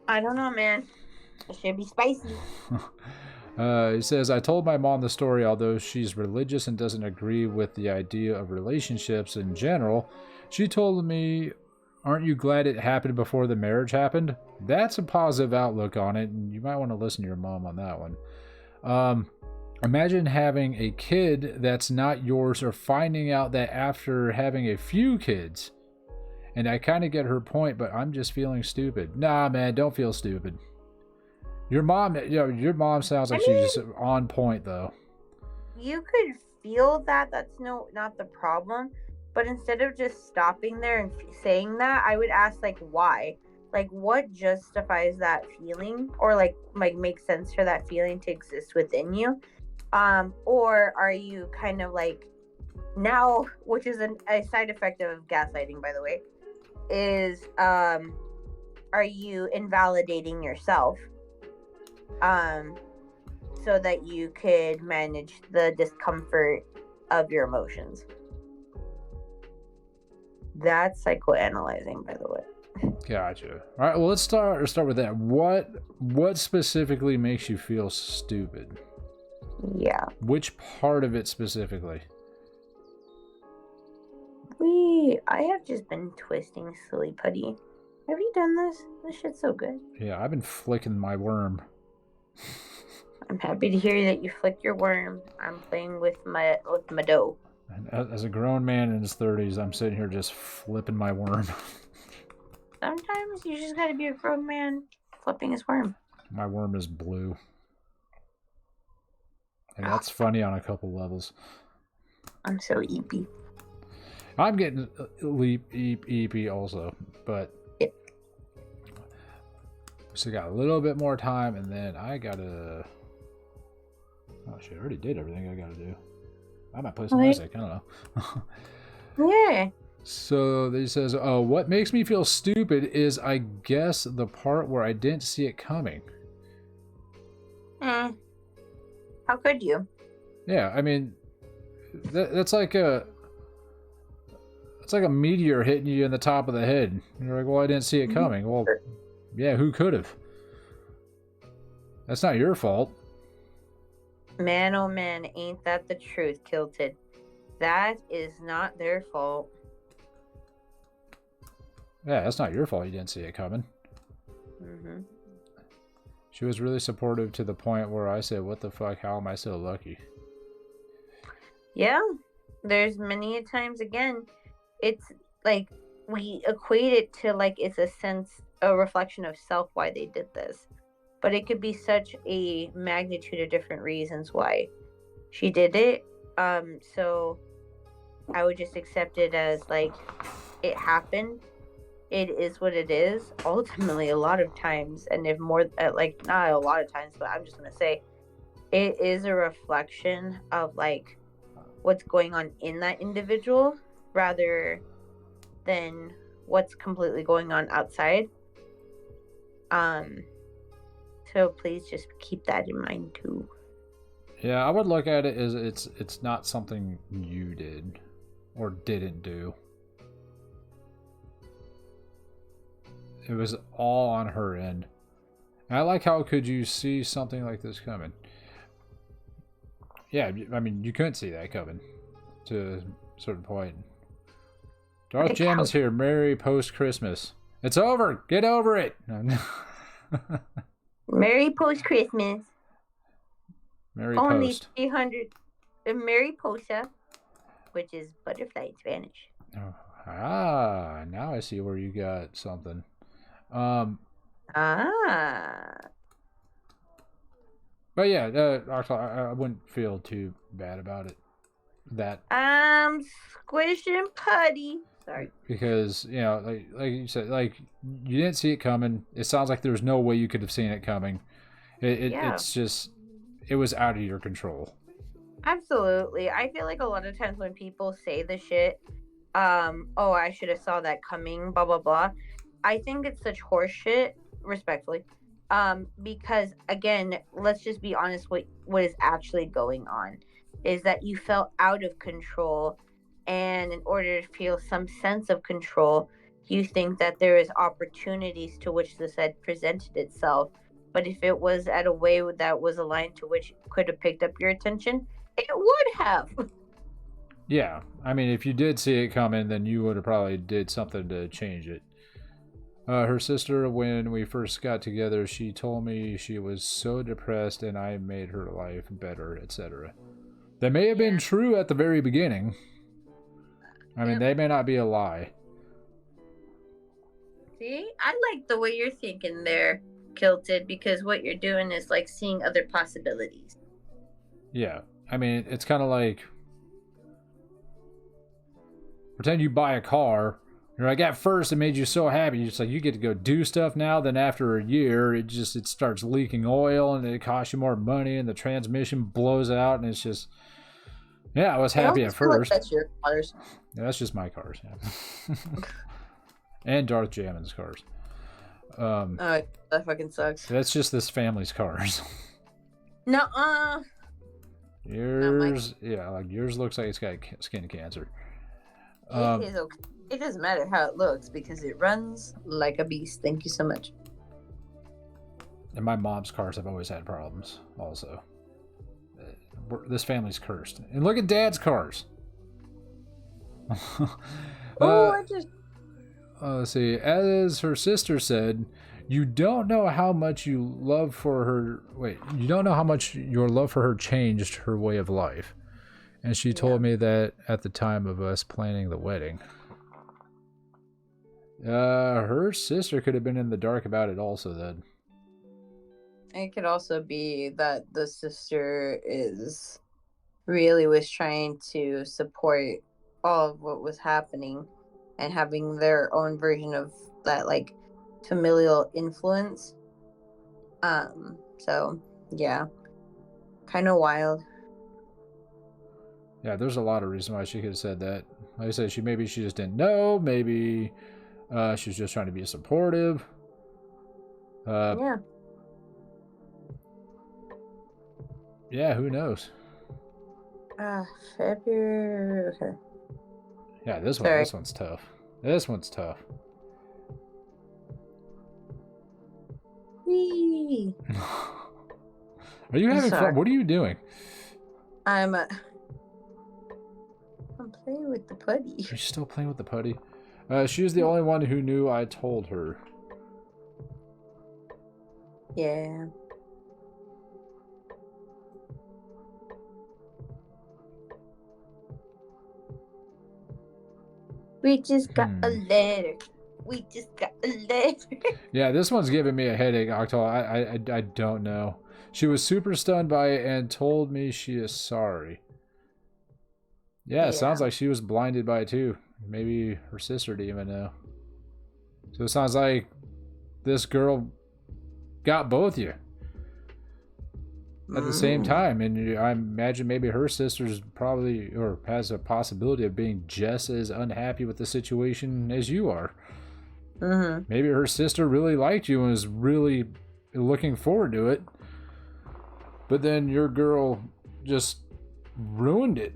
I don't know, man. It should be spicy. He says, I told my mom the story, although she's religious and doesn't agree with the idea of relationships in general. She told me, aren't you glad it happened before the marriage happened? That's a positive outlook on it, and you might want to listen to your mom on that one. Imagine having a kid that's not yours, or finding out that after having a few kids. And I kind of get her point, but I'm just feeling stupid. Nah, man, don't feel stupid. Your mom sounds like she's just on point, though. You could feel that. That's not the problem. But instead of just stopping there and saying that, I would ask, like, why? Like, what justifies that feeling? Or, like makes sense for that feeling to exist within you? Or are you kind of like, now, which is a side effect of gaslighting, by the way, is, are you invalidating yourself? So that you could manage the discomfort of your emotions. That's psychoanalyzing, by the way. Gotcha. All right, well, let's start with that. What specifically makes you feel stupid? Yeah. Which part of it specifically? I have just been twisting silly putty. Have you done this? This shit's so good. Yeah, I've been flicking my worm. I'm happy to hear that you flick your worm. I'm playing with my dough. As a grown man in his 30s, I'm sitting here just flipping my worm. Sometimes you just gotta be a grown man flipping his worm. My worm is blue. And that's funny on a couple levels. I'm so eepy. I'm getting eepy also, but Yep. still got a little bit more time, and then I gotta. Oh shit! I already did everything I gotta do. I might play some music. I don't know. Yeah. So he says, "Oh, what makes me feel stupid is, I guess, the part where I didn't see it coming." How could you? Yeah, I mean, that's like a. It's like a meteor hitting you in the top of the head. You're like, well, I didn't see it coming. Well, yeah, who could have? That's not your fault. Man, oh man, ain't that the truth, Kilted? That is not their fault. Yeah, that's not your fault you didn't see it coming. Mm-hmm. She was really supportive to the point where I said, what the fuck, how am I so lucky? Yeah, there's many times, again, it's like we equate it to like it's a reflection of self why they did this. But it could be such a magnitude of different reasons why she did it. So I would just accept it as like it happened. It is what it is. Ultimately, a lot of times, and if more like not a lot of times, but I'm just gonna say it is a reflection of like what's going on in that individual rather than what's completely going on outside. So please just keep that in mind too. Yeah, I would look at it as it's not something you did or didn't do. It was all on her end. And I like how could you see something like this coming? Yeah, I mean, you couldn't see that coming to a certain point. Darth Jammin's here. Merry post-Christmas. It's over. Get over it. Merry post-Christmas. Merry Only post. 300. Merry posa, which is butterfly in Spanish. Oh, now I see where you got something. But yeah, I wouldn't feel too bad about it. Squish and putty. Sorry. Because, you know, like you said, like, you didn't see it coming. It sounds like there's no way you could have seen it coming. It's just, it was out of your control. Absolutely. I feel like a lot of times when people say the shit, oh, I should have saw that coming, blah, blah, blah. I think it's such horse shit, respectfully. Because, again, let's just be honest, what is actually going on is that you felt out of control. And in order to feel some sense of control, you think that there is opportunities to which this had presented itself. But if it was at a way that was aligned to which could have picked up your attention, it would have. Yeah. I mean, if you did see it coming, then you would have probably did something to change it. Her sister, when we first got together, she told me she was so depressed and I made her life better, etc. That may have been true at the very beginning. I mean, they may not be a lie. See, I like the way you're thinking there, Kilted, because what you're doing is like seeing other possibilities. Yeah. I mean, it's kind of like, pretend you buy a car. You're like, at first it made you so happy. You're just like, you get to go do stuff now. Then after a year, it starts leaking oil and it costs you more money and the transmission blows out and it's just, yeah, I was happy at first. That's your cars. Yeah, that's just my cars. Yeah. And Darth Jammin's cars. Oh, that fucking sucks. That's just this family's cars. Nuh-uh. Yours, yeah, like yours looks like it's got skin cancer. It is okay. It doesn't matter how it looks because it runs like a beast. Thank you so much. And my mom's cars have always had problems also. This family's cursed. And look at Dad's cars. Let's see. As her sister said, you don't know how much you love for her. Wait, you don't know how much your love for her changed her way of life. And she told me that at the time of us planning the wedding. Her sister could have been in the dark about it also then. It could also be that the sister really was trying to support all of what was happening and having their own version of that, like, familial influence. So yeah, kind of wild. Yeah, there's a lot of reasons why she could have said that. Like I said, she just didn't know. Maybe she was just trying to be supportive. Yeah. Yeah, who knows? February. Okay. Yeah, this one's tough. This one's tough. Whee! Are you having Sorry. fun? What are you doing? I'm playing with the putty. Are you still playing with the putty? She was the only one who knew I told her. Yeah. We just got a letter. We just got a letter. Yeah, this one's giving me a headache, Octal. I don't know. She was super stunned by it and told me she is sorry. Yeah, it sounds like she was blinded by it too. Maybe her sister didn't even know. So it sounds like this girl got both you at the same time. And I imagine maybe her sister's probably, or has a possibility of being just as unhappy with the situation as you are. Maybe her sister really liked you and was really looking forward to it. But then your girl just ruined it.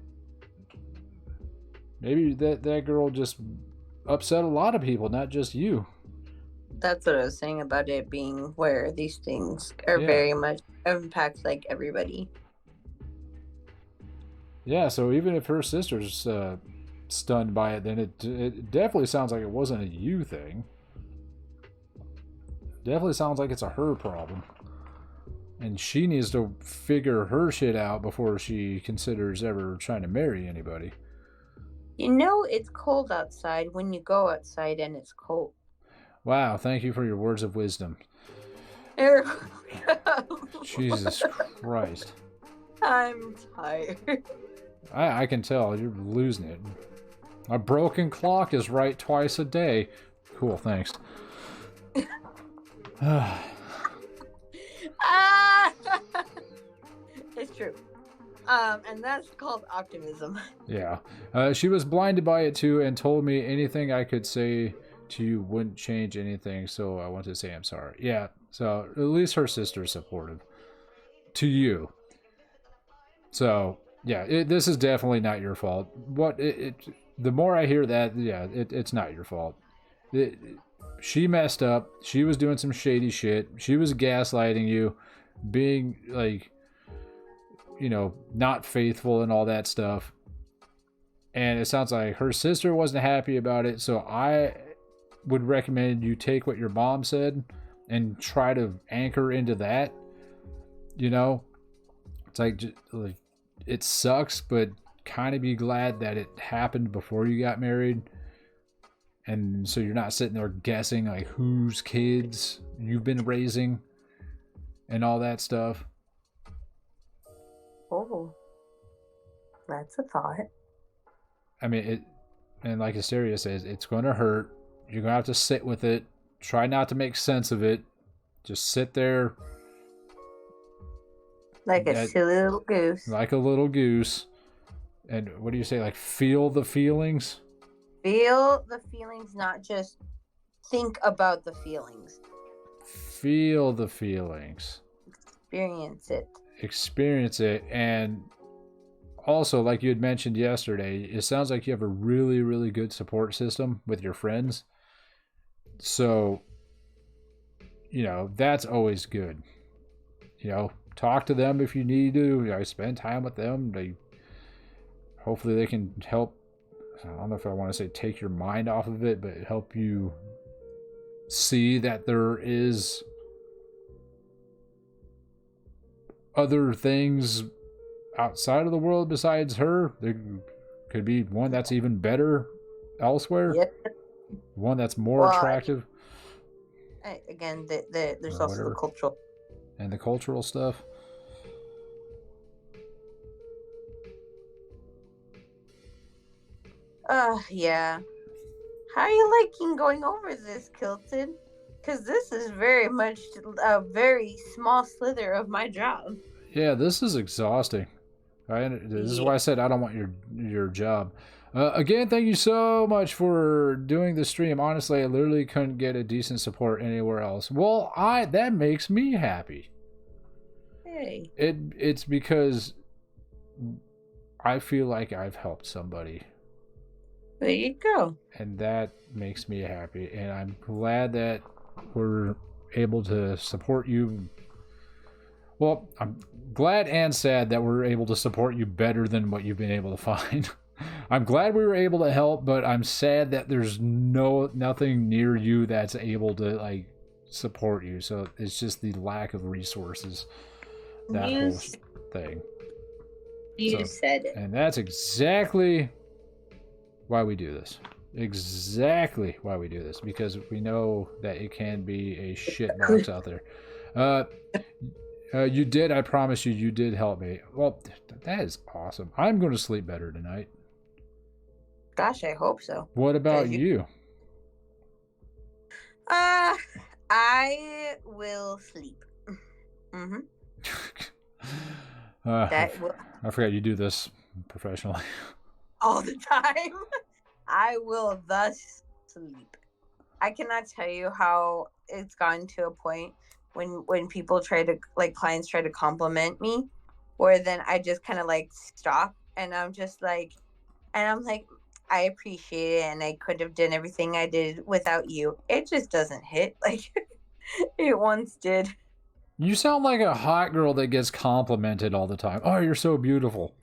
Maybe that girl just upset a lot of people, not just you. That's what I was saying about it being where these things are very much impact like everybody. Yeah, so even if her sister's stunned by it, then it definitely sounds like it wasn't a you thing. Definitely sounds like it's a her problem. And she needs to figure her shit out before she considers ever trying to marry anybody. You know it's cold outside when you go outside and it's cold. Wow, thank you for your words of wisdom. Jesus Christ. I'm tired. I can tell, you're losing it. A broken clock is right twice a day. Cool, thanks. It's true. And that's called optimism. Yeah. She was blinded by it too and told me anything I could say to you wouldn't change anything, so I want to say I'm sorry. Yeah, so at least her sister's supportive to you. So, yeah, this is definitely not your fault. The more I hear that, yeah, it's not your fault. She messed up. She was doing some shady shit. She was gaslighting you, being like, not faithful and all that stuff. And it sounds like her sister wasn't happy about it. So I would recommend you take what your mom said and try to anchor into that. It's like it sucks, but kind of be glad that it happened before you got married. And so you're not sitting there guessing like whose kids you've been raising and all that stuff. Oh, that's a thought. I mean, and like Hysteria says, it's going to hurt. You're going to have to sit with it. Try not to make sense of it. Just sit there. Like a silly little goose. Like a little goose. And what do you say? Like, feel the feelings? Feel the feelings, not just think about the feelings. Feel the feelings. Experience it. And also, like you had mentioned yesterday, it sounds like you have a really, really good support system with your friends. So, that's always good. Talk to them if you need to. Spend time with them. Hopefully they can help. I don't know if I want to say take your mind off of it, but help you see that there is other things outside of the world besides her. There could be one that's even better elsewhere. Yep. One that's more Well, attractive, again, there's or also the whatever, cultural. and the cultural stuff. Yeah. How are you liking going over this, Kilton? Because this is very much a very small slither of my job. Yeah, this is exhausting. This is Yeah. why I said I don't want your job. Again, thank you so much for doing the stream. Honestly, I literally couldn't get a decent support anywhere else. Well, that makes me happy. Hey. It's because I feel like I've helped somebody. There you go. And that makes me happy. And I'm glad that we're able to support you. Well, I'm glad and sad that we're able to support you better than what you've been able to find. I'm glad we were able to help, but I'm sad that there's nothing near you that's able to like support you. So it's just the lack of resources. That whole thing. You said it. And that's exactly why we do this. Exactly why we do this, because we know that it can be a shit box out there. You did, I promise you did help me. Well, that is awesome. I'm going to sleep better tonight. Gosh, I hope so. What about you? I will sleep. Mm-hmm. I forgot you do this professionally. All the time. I will thus sleep. I cannot tell you how it's gotten to a point when people try to, like, clients try to compliment me, where then I just kind of like stop and I'm just like, I appreciate it and I could have done everything I did without you. It just doesn't hit like it once did. You sound like a hot girl that gets complimented all the time. Oh, you're so beautiful.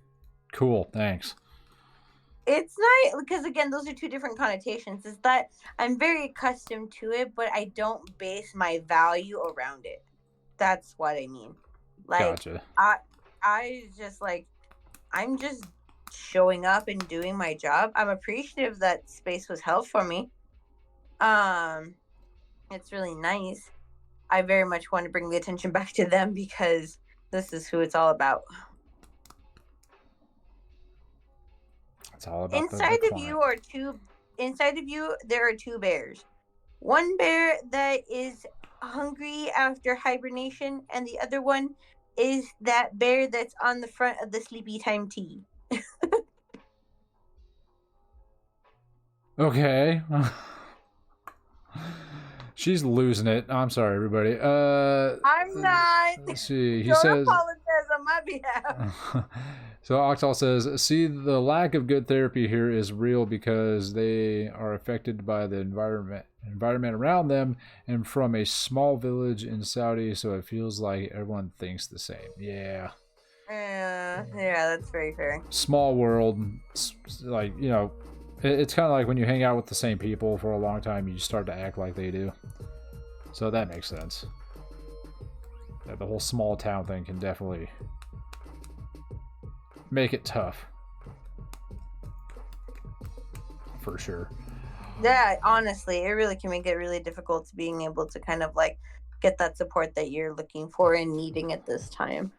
Cool, thanks. It's not, because again, those are two different connotations. Is that I'm very accustomed to it, but I don't base my value around it. That's what I mean. Like, gotcha. I just like, I'm just showing up and doing my job. I'm appreciative that space was held for me. It's really nice. I very much want to bring the attention back to them because this is who it's all about. It's all about inside of you there are two bears. One bear that is hungry after hibernation, and the other one is that bear that's on the front of the sleepy time tea. Okay. She's losing it. I'm sorry, everybody. I'm not. Let's see. He Don't says, apologize on my behalf. So Octal says, see, the lack of good therapy here is real because they are affected by the environment around them and from a small village in Saudi, so it feels like everyone thinks the same. Yeah. Yeah, that's very fair. Small world, like, you know, it's kind of like when you hang out with the same people for a long time, you start to act like they do. So that makes sense. Yeah, the whole small town thing can definitely make it tough. For sure. Yeah, honestly, it really can make it really difficult to being able to kind of like get that support that you're looking for and needing at this time.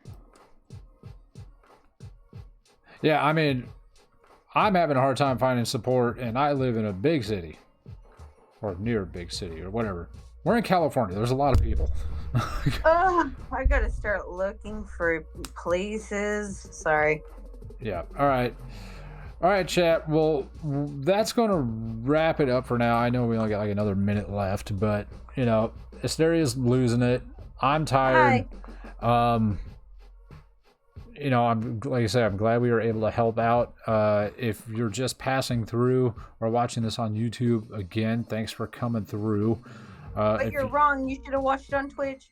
Yeah, I mean, I'm having a hard time finding support, and I live in a big city. Or near a big city, or whatever. We're in California. There's a lot of people. I gotta start looking for places. Sorry. Yeah, alright. Alright, chat. Well, that's going to wrap it up for now. I know we only got like another minute left, but, you know, Asteria's losing it. I'm tired. Hi. You know, like I said, I'm glad we were able to help out. If you're just passing through or watching this on YouTube, again, thanks for coming through. But you're wrong. You should have watched it on Twitch.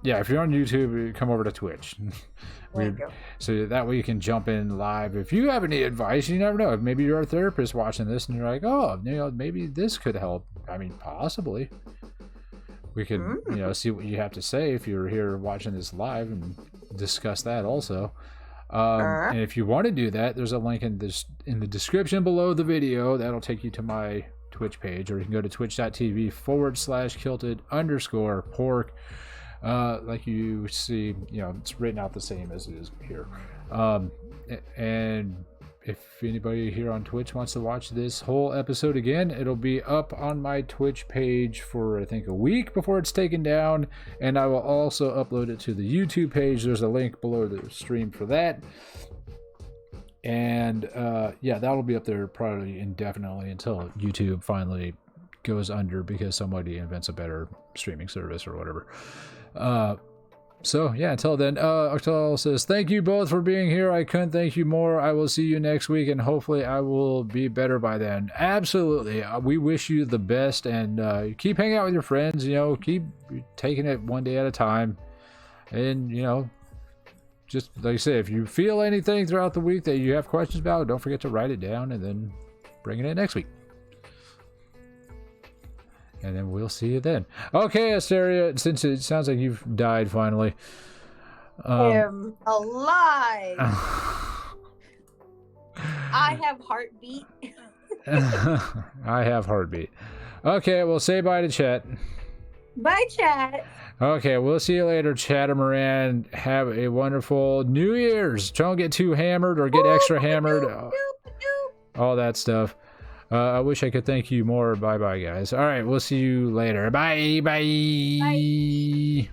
Yeah, if you're on YouTube, come over to Twitch. So that way you can jump in live. If you have any advice, you never know. Maybe you're a therapist watching this and you're like, oh, you know, maybe this could help. I mean, possibly. We could, you know, see what you have to say if you're here watching this live and discuss that also. And if you want to do that, there's a link in the description below the video that'll take you to my Twitch page, or you can go to twitch.tv/kilted_pork. Like you see, it's written out the same as it is here. And if anybody here on Twitch wants to watch this whole episode again, it'll be up on my Twitch page for, I think, a week before it's taken down. And I will also upload it to the YouTube page. There's a link below the stream for that. And that'll be up there probably indefinitely until YouTube finally goes under because somebody invents a better streaming service or whatever. Until then, Octal says, thank you both for being here. I couldn't thank you more. I will see you next week, and hopefully I will be better by then. Absolutely. We wish you the best, and keep hanging out with your friends. Keep taking it one day at a time. And, just like I say, if you feel anything throughout the week that you have questions about, don't forget to write it down and then bring it in next week. And then we'll see you then. Okay, Asteria, since it sounds like you've died finally. I am alive. I have heartbeat. I have heartbeat. Okay, well, say bye to chat. Bye, chat. Okay, we'll see you later, Chatamaran. Have a wonderful New Year's. Don't get too hammered or get extra hammered. All that stuff. I wish I could thank you more. Bye-bye, guys. All right, we'll see you later. Bye. Bye.